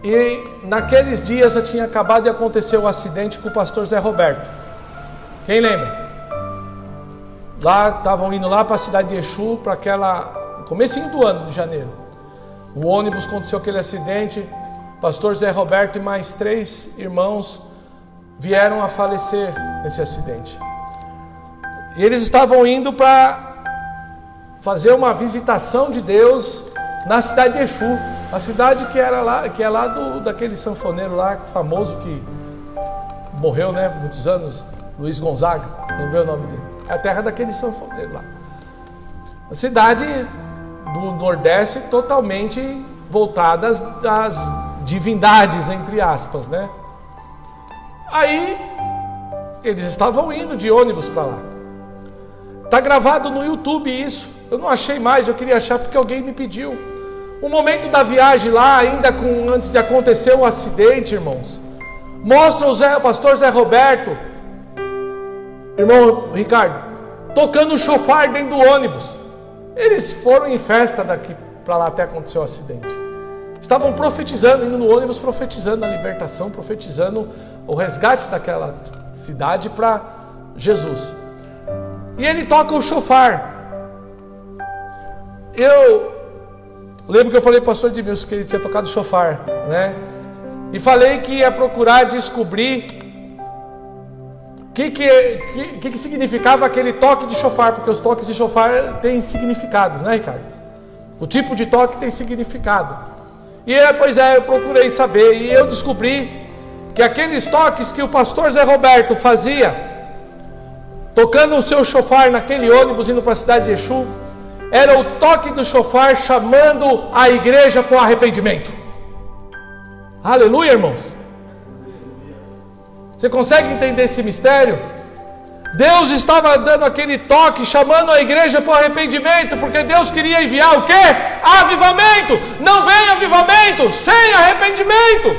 E naqueles dias já tinha acabado de acontecer um acidente com o pastor Zé Roberto. Quem lembra? Lá, estavam indo lá para a cidade de Exu, para comecinho do ano de janeiro. O ônibus aconteceu aquele acidente, pastor Zé Roberto e mais 3 irmãos vieram a falecer nesse acidente. E eles estavam indo para fazer uma visitação de Deus na cidade de Exu, a cidade que é lá daquele sanfoneiro lá famoso que morreu, né, por muitos anos, Luiz Gonzaga, lembrei o nome dele. É a terra daquele sanfoneiro lá. A cidade do Nordeste totalmente voltada às divindades, entre aspas, né? Aí eles estavam indo de ônibus para lá. Tá gravado no YouTube isso. Eu não achei mais, eu queria achar porque alguém me pediu. O momento da viagem lá, ainda antes de acontecer o acidente, irmãos, mostra o pastor Zé Roberto, irmão Ricardo, tocando o chofar dentro do ônibus. Eles foram em festa daqui para lá até acontecer o acidente. Estavam profetizando, indo no ônibus, profetizando a libertação, profetizando o resgate daquela cidade para Jesus. E ele toca o chofar. Eu lembro que eu falei para o pastor Edmilson que ele tinha tocado o chofar, né? E falei que ia procurar descobrir o que significava aquele toque de chofar, porque os toques de chofar têm significados, né, Ricardo? O tipo de toque tem significado. E eu procurei saber, e eu descobri que aqueles toques que o pastor Zé Roberto fazia, tocando o seu chofar naquele ônibus indo para a cidade de Exu, era o toque do chofar chamando a igreja para o arrependimento. Aleluia, irmãos. Você consegue entender esse mistério? Deus estava dando aquele toque, chamando a igreja para o arrependimento, porque Deus queria enviar o quê? Avivamento. Não vem avivamento sem arrependimento.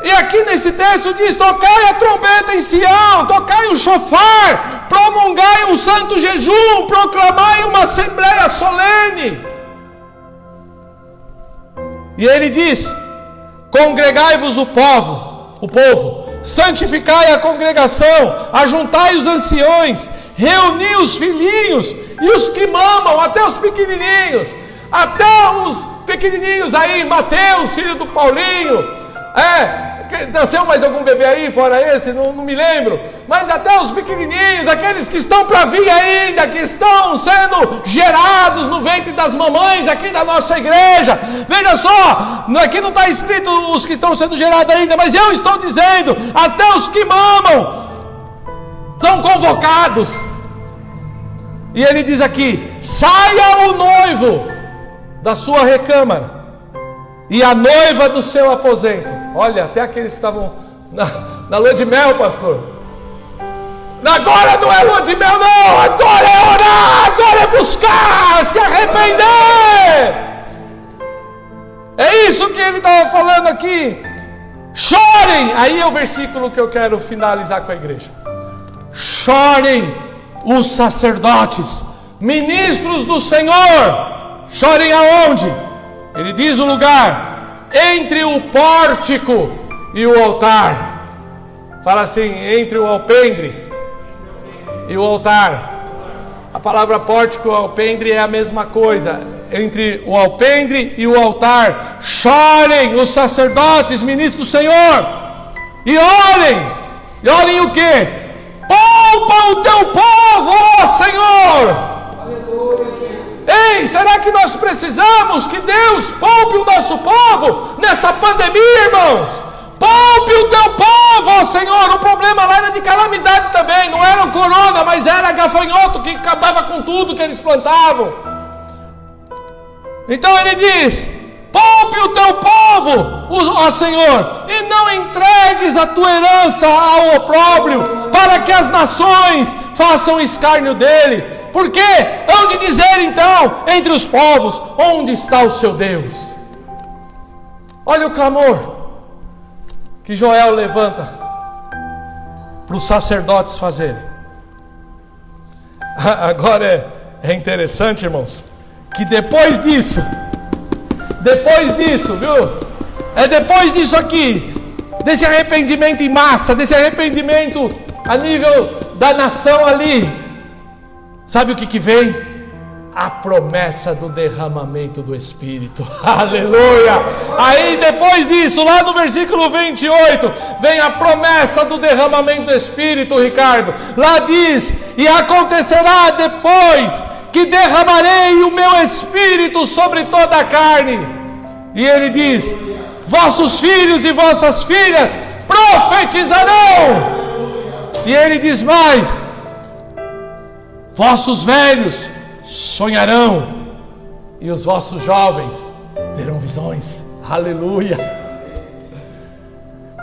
E aqui nesse texto diz: tocai a trombeta em Sião, tocai o chofar, promulgai um santo jejum, proclamai uma assembleia solene. E ele diz: congregai-vos o povo, santificai a congregação, ajuntai os anciões, reuni os filhinhos e os que mamam, até os pequenininhos aí, Mateus, filho do Paulinho, nasceu mais algum bebê aí, fora esse, não me lembro, mas até os pequenininhos, aqueles que estão para vir ainda, que estão sendo gerados no ventre das mamães aqui da nossa igreja. Veja só, aqui não está escrito os que estão sendo gerados ainda, mas eu estou dizendo, até os que mamam são convocados. E ele diz aqui: saia o noivo da sua recâmara e a noiva do seu aposento. Olha, até aqueles que estavam na lua de mel, pastor. Agora não é lua de mel, não. Agora é orar, agora é buscar, se arrepender. É isso que ele estava falando aqui. Chorem. Aí é o versículo que eu quero finalizar com a igreja. Chorem os sacerdotes, ministros do Senhor. Chorem aonde? Ele diz o lugar: entre o pórtico e o altar. Fala assim: entre o alpendre e o altar. A palavra pórtico e alpendre é a mesma coisa. Entre o alpendre e o altar. Chorem os sacerdotes, ministros do Senhor, e olhem o que? Poupa o teu povo, ó Senhor. Ei, será que nós precisamos que Deus poupe o nosso povo nessa pandemia, irmãos? Poupe o teu povo, ó Senhor. O problema lá era de calamidade também. Não era o corona, mas era gafanhoto que acabava com tudo que eles plantavam. Então ele diz: poupe o teu povo, ó Senhor, e não entregues a tua herança ao opróbrio, para que as nações façam escárnio dele. Porque hão de dizer então entre os povos: onde está o seu Deus? Olha o clamor que Joel levanta para os sacerdotes fazerem. Agora é interessante, irmãos, que depois disso, viu? Depois disso aqui, desse arrependimento em massa, desse arrependimento a nível da nação ali, sabe o que vem? A promessa do derramamento do Espírito. Aleluia! Aí depois disso, lá no versículo 28, vem a promessa do derramamento do Espírito, Ricardo. Lá diz: e acontecerá depois que derramarei o meu Espírito sobre toda a carne. E ele diz: vossos filhos e vossas filhas profetizarão. E ele diz mais: vossos velhos sonharão, e os vossos jovens terão visões. Aleluia!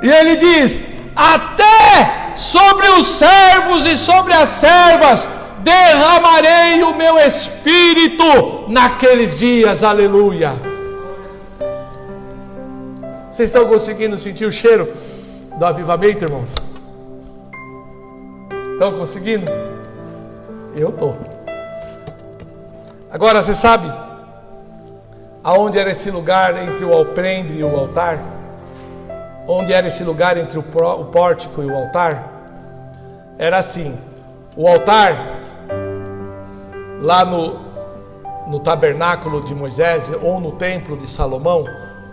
E ele diz: até sobre os servos e sobre as servas derramarei o meu Espírito naqueles dias. Aleluia! Vocês estão conseguindo sentir o cheiro do avivamento, irmãos? Estão conseguindo? Eu estou. Agora, você sabe aonde era esse lugar entre o alpendre e o altar? Onde era esse lugar entre o pórtico e o altar? Era assim: o altar, lá no tabernáculo de Moisés, ou no templo de Salomão,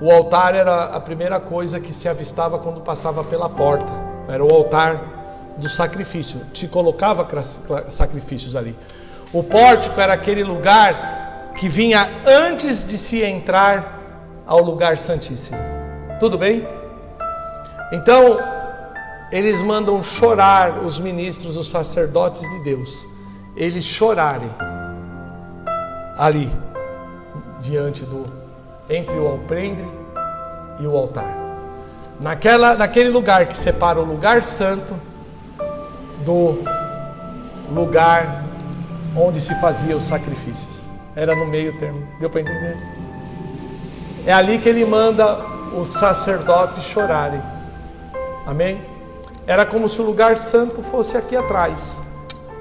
o altar era a primeira coisa que se avistava quando passava pela porta. Era o altar do sacrifício, te colocava sacrifícios ali. O pórtico era aquele lugar que vinha antes de se entrar ao lugar santíssimo. Tudo bem? Então, eles mandam chorar os ministros, os sacerdotes de Deus, eles chorarem ali, entre o alpendre e o altar. Naquele lugar que separa o lugar santo do lugar onde se fazia os sacrifícios. Era no meio termo. Deu para entender? É ali que ele manda os sacerdotes chorarem. Amém? Era como se o lugar santo fosse aqui atrás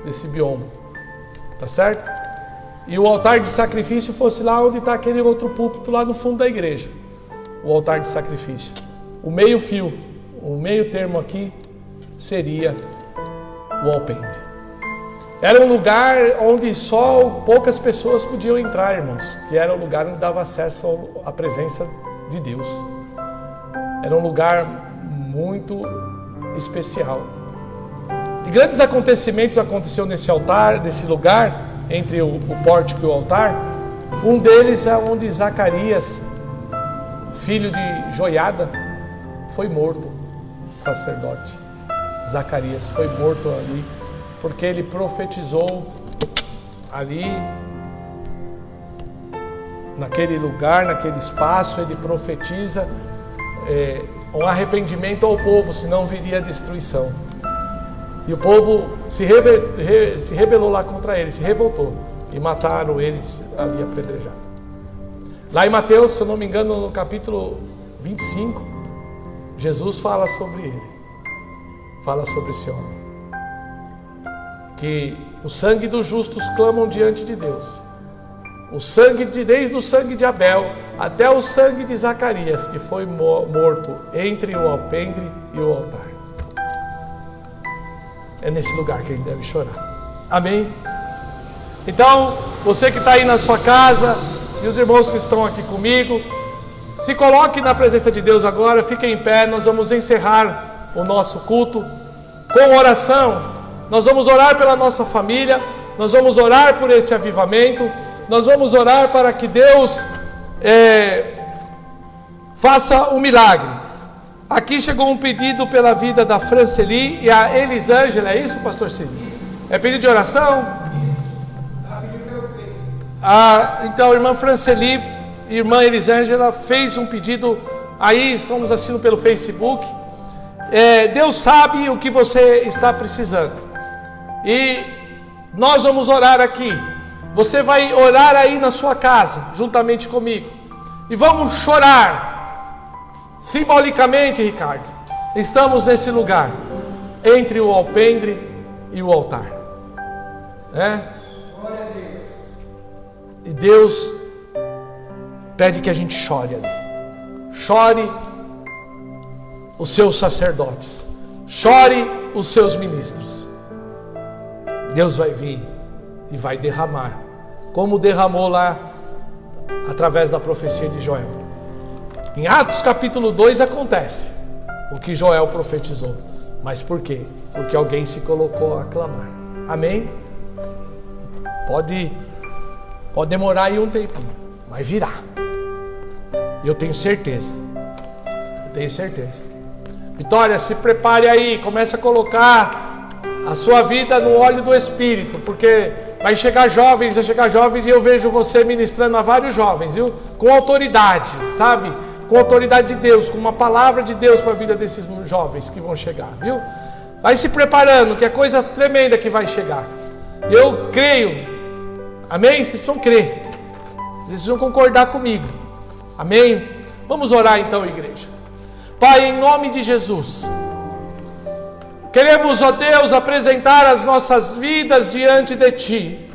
desse bioma. Tá certo? E o altar de sacrifício fosse lá onde está aquele outro púlpito lá no fundo da igreja. O altar de sacrifício. O meio fio, o meio termo aqui seria o alpendre. Era um lugar onde só poucas pessoas podiam entrar, irmãos, que era o lugar onde dava acesso à presença de Deus. Era um lugar muito especial. E grandes acontecimentos aconteceram nesse altar, nesse lugar, entre o pórtico e o altar. Um deles é onde Zacarias, filho de Joiada, foi morto, sacerdote. Zacarias foi morto ali, porque ele profetizou ali, naquele lugar, naquele espaço, ele profetiza um arrependimento ao povo, senão viria a destruição. E o povo se rebelou lá contra ele, se revoltou, e mataram eles ali apedrejados. Lá em Mateus, se eu não me engano, no capítulo 25, Jesus fala sobre ele, fala sobre esse homem, que o sangue dos justos clamam diante de Deus. Desde o sangue de Abel até o sangue de Zacarias, que foi morto entre o alpendre e o altar. É nesse lugar que a gente deve chorar. Amém? Então, você que está aí na sua casa, e os irmãos que estão aqui comigo, se coloque na presença de Deus agora, fiquem em pé. Nós vamos encerrar o nosso culto com oração. Nós vamos orar pela nossa família, nós vamos orar por esse avivamento, nós vamos orar para que Deus faça um milagre. Aqui chegou um pedido pela vida da Franceli e a Elisângela, é isso, pastor Cid? É pedido de oração? Então, irmã Franceli e irmã Elisângela fez um pedido, aí estamos assistindo pelo Facebook. Deus sabe o que você está precisando. E Nós vamos orar aqui. Você vai orar aí na sua casa, juntamente comigo. E vamos chorar. Simbolicamente, Ricardo, estamos nesse lugar, entre o alpendre e o altar. E Deus pede que a gente chore ali. Chore os seus sacerdotes. Chore os seus ministros. Deus vai vir e vai derramar, como derramou lá através da profecia de Joel. Em Atos capítulo 2 acontece o que Joel profetizou. Mas por quê? Porque alguém se colocou a clamar. Amém? Pode demorar aí um tempinho, mas virá. Eu tenho certeza. Vitória, se prepare aí, comece a colocar a sua vida no óleo do Espírito, porque vai chegar jovens e eu vejo você ministrando a vários jovens, viu? Com autoridade, sabe? Com autoridade de Deus, com uma palavra de Deus para a vida desses jovens que vão chegar, viu? Vai se preparando, que é coisa tremenda que vai chegar. Eu creio, amém? Vocês precisam crer, vocês precisam concordar comigo, amém? Vamos orar então, igreja. Pai, em nome de Jesus, queremos, ó Deus, apresentar as nossas vidas diante de Ti.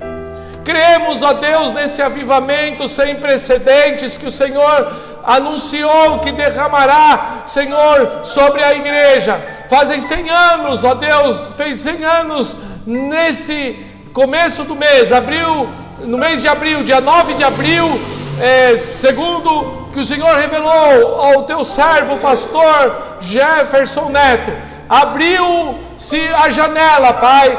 Cremos, ó Deus, nesse avivamento sem precedentes que o Senhor anunciou que derramará, Senhor, sobre a igreja. Fazem 100 anos, ó Deus, fez 100 anos nesse começo do mês, no mês de abril, dia 9 de abril, segundo que o Senhor revelou ao teu servo, pastor Jefferson Neto. Abriu-se a janela, Pai,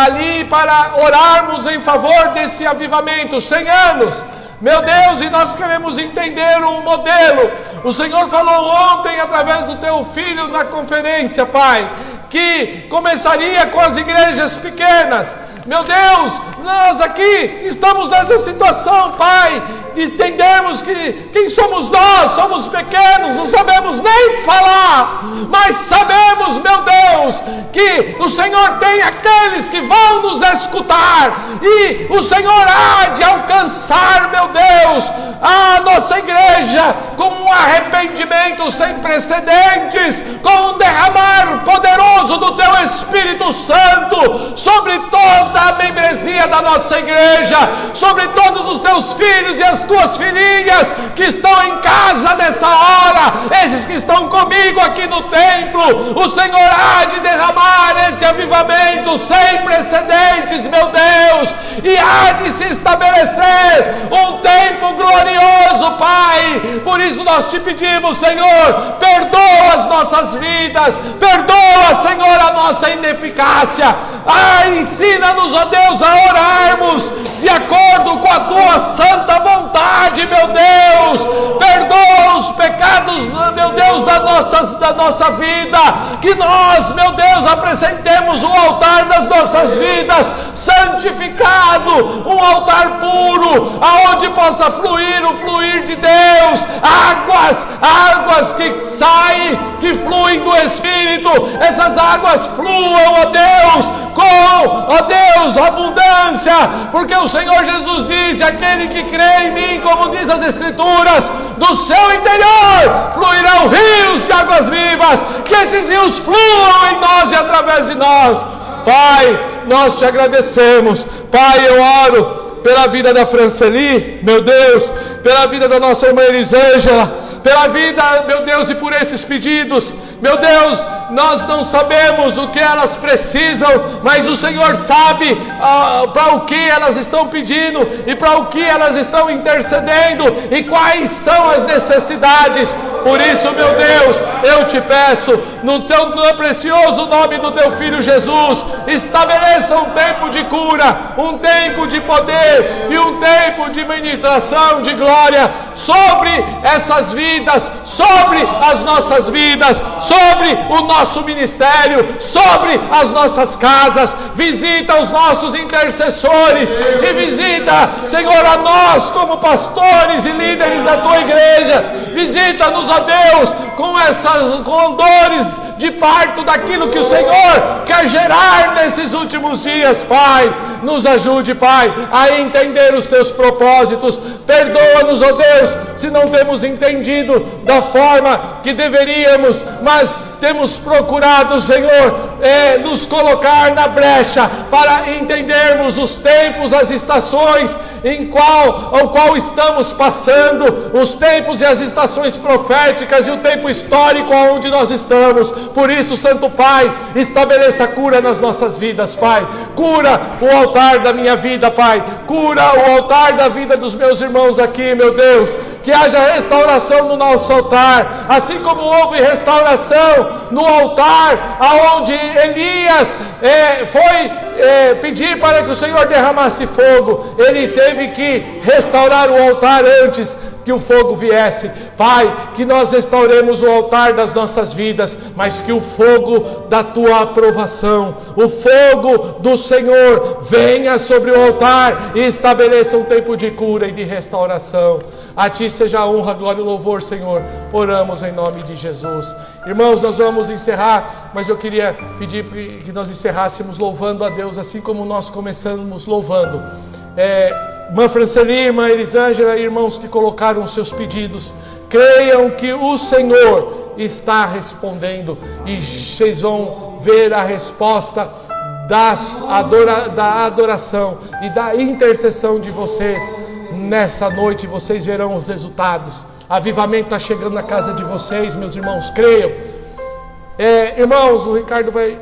ali para orarmos em favor desse avivamento, 100 anos, meu Deus, e nós queremos entender o modelo. O Senhor falou ontem através do Teu Filho na conferência, Pai, que começaria com as igrejas pequenas. Meu Deus, nós aqui estamos nessa situação, Pai, de entendermos que quem somos nós, somos pequenos, não sabemos nem falar, mas sabemos, meu Deus, que o Senhor tem aqueles que vão nos escutar, e o Senhor há de alcançar, meu Deus, a nossa igreja com um arrependimento sem precedentes, com um derramar poderoso do Teu Espírito Santo sobre toda a membresia da nossa igreja, sobre todos os Teus filhos e as Tuas filhinhas que estão em casa nessa hora, esses que estão comigo aqui no templo. O Senhor há de derramar esse avivamento sem precedentes, meu Deus, e há de se estabelecer um tempo glorioso, Pai. Por isso nós te pedimos, Senhor, perdoa as nossas vidas, perdoa, Senhor, a nossa ineficácia. Ensina-nos, ó Deus, a orarmos de acordo com a Tua santa vontade, meu Deus. Perdoa os pecados, meu Deus, da nossa vida, que nós, meu Deus, apresentemos o altar das nossas vidas santificado, um altar puro, aonde possa fluir o fluir de Deus, águas que saem, que fluem do Espírito. Essas águas fluam, ó Deus, com, ó Deus, abundância, porque o Senhor Jesus diz: aquele que crê em mim, como diz as Escrituras, do seu interior fluirão rios de águas vivas. Que esses rios fluam em nós e através de nós. Pai, nós te agradecemos. Pai, eu oro pela vida da Franceli, meu Deus, pela vida da nossa irmã Elisângela, pela vida, meu Deus, e por esses pedidos, meu Deus, nós não sabemos o que elas precisam, mas o Senhor sabe para o que elas estão pedindo e para o que elas estão intercedendo e quais são as necessidades. Por isso, meu Deus, eu te peço, no precioso nome do Teu Filho Jesus, estabeleça um tempo de cura, um tempo de poder e um tempo de ministração de glória sobre essas vidas, sobre as nossas vidas, sobre o nosso ministério, sobre as nossas casas. Visita os nossos intercessores e visita, Senhor, a nós como pastores e líderes da Tua igreja. Visita-nos, ó Deus, com dores de parto daquilo que o Senhor quer gerar nesses últimos dias, Pai. Nos ajude, Pai, a entender os Teus propósitos. Perdoa-nos, ó Deus, se não temos entendido da forma que deveríamos, mas temos procurado, Senhor, nos colocar na brecha para entendermos os tempos, as estações ao qual estamos passando, os tempos e as estações proféticas e o tempo histórico onde nós estamos. Por isso, Santo Pai, estabeleça cura nas nossas vidas, Pai. Cura o altar da minha vida, Pai. Cura o altar da vida dos meus irmãos aqui, meu Deus. Que haja restauração no nosso altar, assim como houve restauração no altar aonde Elias foi pedir para que o Senhor derramasse fogo. Ele teve que restaurar o altar antes que o fogo viesse. Pai, que nós restauremos o altar das nossas vidas, mas que o fogo da Tua aprovação, o fogo do Senhor venha sobre o altar e estabeleça um tempo de cura e de restauração. A Ti seja a honra, glória e louvor, Senhor. Oramos em nome de Jesus. Irmãos, nós vamos encerrar, mas eu queria pedir que nós encerrássemos louvando a Deus, assim como nós começamos louvando. Irmã Franceli, irmã Elisângela, irmãos que colocaram os seus pedidos, creiam que o Senhor está respondendo e vocês vão ver a resposta da adoração e da intercessão de vocês. Nessa noite vocês verão os resultados. Avivamento está chegando na casa de vocês, meus irmãos, creiam. Irmãos, o Ricardo vai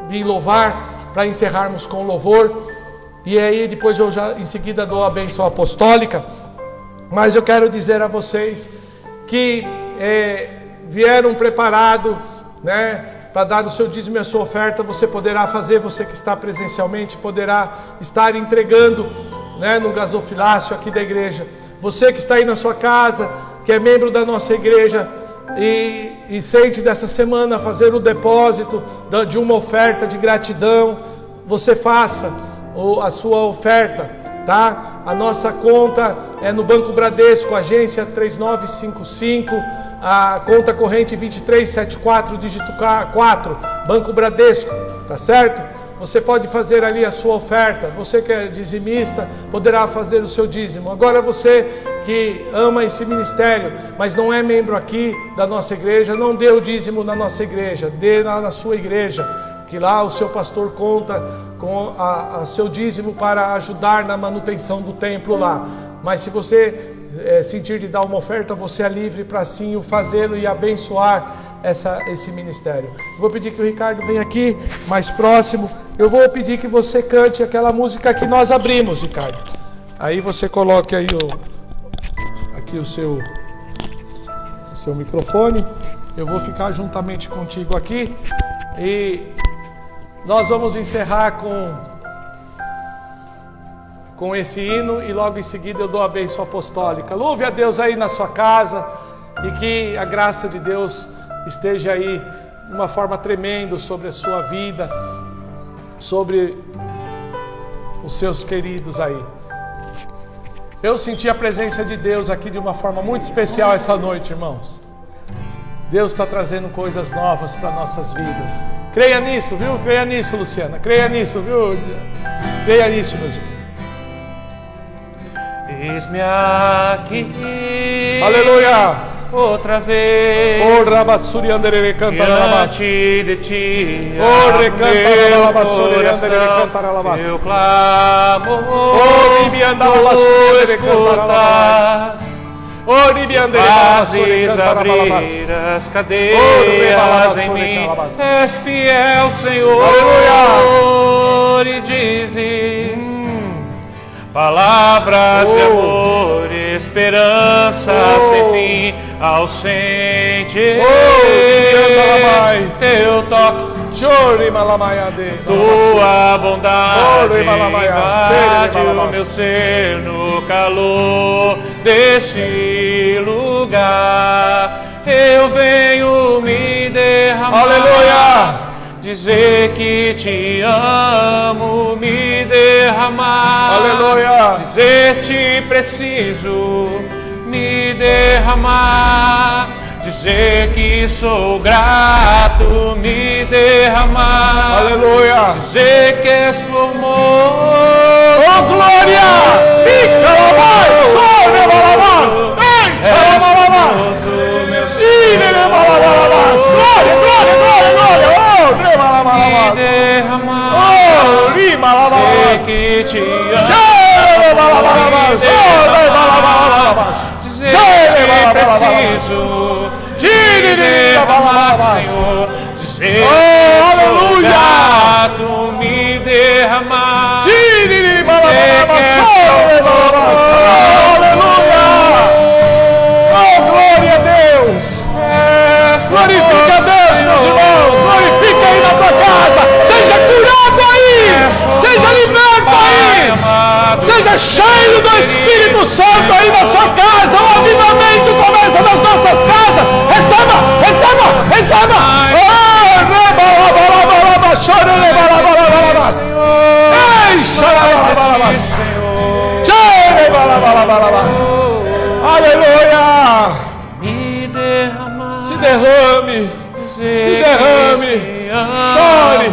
vir louvar para encerrarmos com louvor. E aí depois eu já em seguida dou a bênção apostólica. Mas eu quero dizer a vocês que vieram preparados, né, para dar o seu dízimo e a sua oferta. Você poderá fazer, você que está presencialmente poderá estar entregando, né, no gasofilácio aqui da igreja. Você que está aí na sua casa, que é membro da nossa igreja e sente dessa semana fazer o depósito de uma oferta de gratidão, você faça a sua oferta, tá? A nossa conta é no Banco Bradesco, agência 3955, a conta corrente 2374, dígito 4, Banco Bradesco, tá certo? Você pode fazer ali a sua oferta. Você que é dizimista poderá fazer o seu dízimo. Agora você que ama esse ministério, mas não é membro aqui da nossa igreja, não dê o dízimo na nossa igreja, dê lá na sua igreja, que lá o seu pastor conta com a seu dízimo para ajudar na manutenção do templo lá. Mas se você sentir de dar uma oferta, você é livre para sim o fazê-lo e abençoar esse ministério. Eu vou pedir que o Ricardo venha aqui mais próximo. Eu vou pedir que você cante aquela música que nós abrimos, Ricardo. Aí você coloque aí aqui o seu microfone. Eu vou ficar juntamente contigo aqui e nós vamos encerrar com esse hino e logo em seguida eu dou a bênção apostólica. Louve a Deus aí na sua casa e que a graça de Deus esteja aí de uma forma tremenda sobre a sua vida, sobre os seus queridos aí. Eu senti a presença de Deus aqui de uma forma muito especial essa noite, irmãos. Deus está trazendo coisas novas para nossas vidas. Creia nisso, viu? Creia nisso, Luciana. Creia nisso, viu? Creia nisso, meus irmãos. Eis-me aqui, Aleluia! outra vez, diante de ti, eu clamo, tu escutas, fazes abrir as cadeias em mim, és fiel, Senhor, e dizes palavras de amor e esperança sem fim ao sentir teu toque, tua bondade invade o meu ser no calor deste lugar. Eu venho me derramar, aleluia, dizer que te amo, me derramar, aleluia, dizer te preciso, me derramar, dizer dizer que sou grato, me derramar, Aleluia. dizer que és tu amor. Oh, glória! Fica lá mais! Sobe, balabás! Entra, balabás! Ire, balabás! Glória, glória, glória, glória! Oh, re, balabás! Derramar, Oh, ri, balabás! que te amo, Cheire, balabás! Oh, re, balabás! dizer Cheire, que balabás! preciso Ire, derramar, balabás! Senhor, dizer Oh, que sou aleluia! grato, me derramar, Ire, balabás! Sobe, balabás! Aleluia! Oh, glória a Deus! Glorifica a Deus, meus irmãos! Glorifica aí na tua casa! Seja curado aí! Seja liberto aí! Seja cheio do Espírito Santo aí na sua casa! O avivamento começa nas nossas casas! Receba! Receba! Receba! Oh, rebalabalabala, chorelebalabalabala! Ei, chorelebalabalabala! Chorelebalabalabala! Aleluia! me derramar, Se derrame! Se derrame! Chore!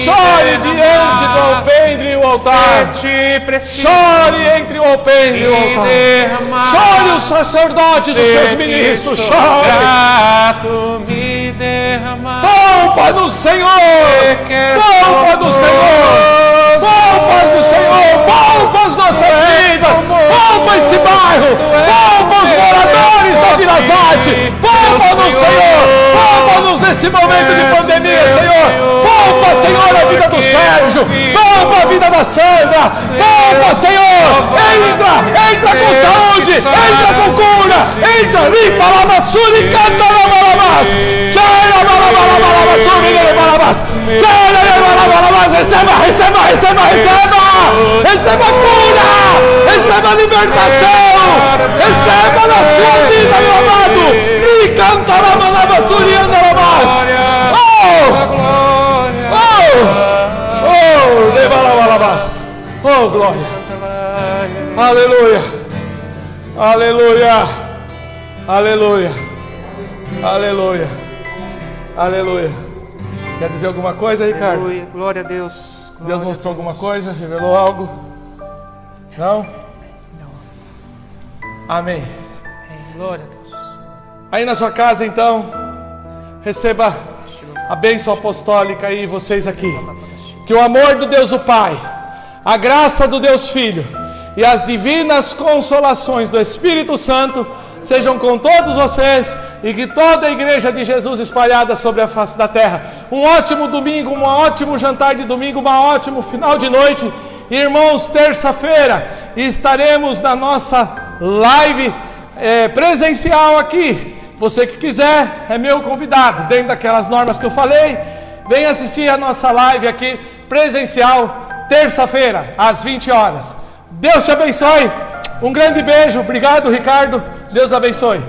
Chore diante do alpendre e o altar! te preciso, Chore entre o alpendre e o me altar! derramar, Chore os sacerdotes, os seus ministros! Chore! grato, me derramar, Poupa no Senhor! Poupa no Senhor! Poupa no Senhor! Poupa as nossas vidas! Poupa esse bairro! Poupa os moradores da Vila Zate! Poupa no Senhor! Poupa-nos nesse momento de pandemia, Senhor! Poupa, Senhor, a vida do Sérgio! Poupa a vida da Sandra! Poupa, Senhor! Entra com saúde! Entra com cura! Entra! Limpa a lamassura canta a lamalabás! Tira a lamalabás! Receba, receba, receba, receba! Receba cura! Receba libertação! Receba na sua vida, meu amado! E canta a lamalabás, anda a lamalabás! Oh, leva a lamalabás! Oh, glória! Aleluia! Aleluia! Aleluia! Aleluia! Aleluia! Quer dizer alguma coisa, Ricardo? aleluia, glória a Deus. Glória Deus mostrou alguma coisa? Revelou algo? Não? Amém. glória a Deus. Aí na sua casa, então, receba a bênção apostólica aí, vocês aqui. Que o amor do Deus o Pai, a graça do Deus Filho e as divinas consolações do Espírito Santo sejam com todos vocês e que toda a igreja de Jesus espalhada sobre a face da terra. Um ótimo domingo, um ótimo jantar de domingo, um ótimo final de noite. Irmãos, terça-feira estaremos na nossa live presencial aqui. Você que quiser é meu convidado, dentro daquelas normas que eu falei. Venha assistir a nossa live aqui presencial, terça-feira, às 20 horas. Deus te abençoe. Um grande beijo. Obrigado, Ricardo. Deus abençoe.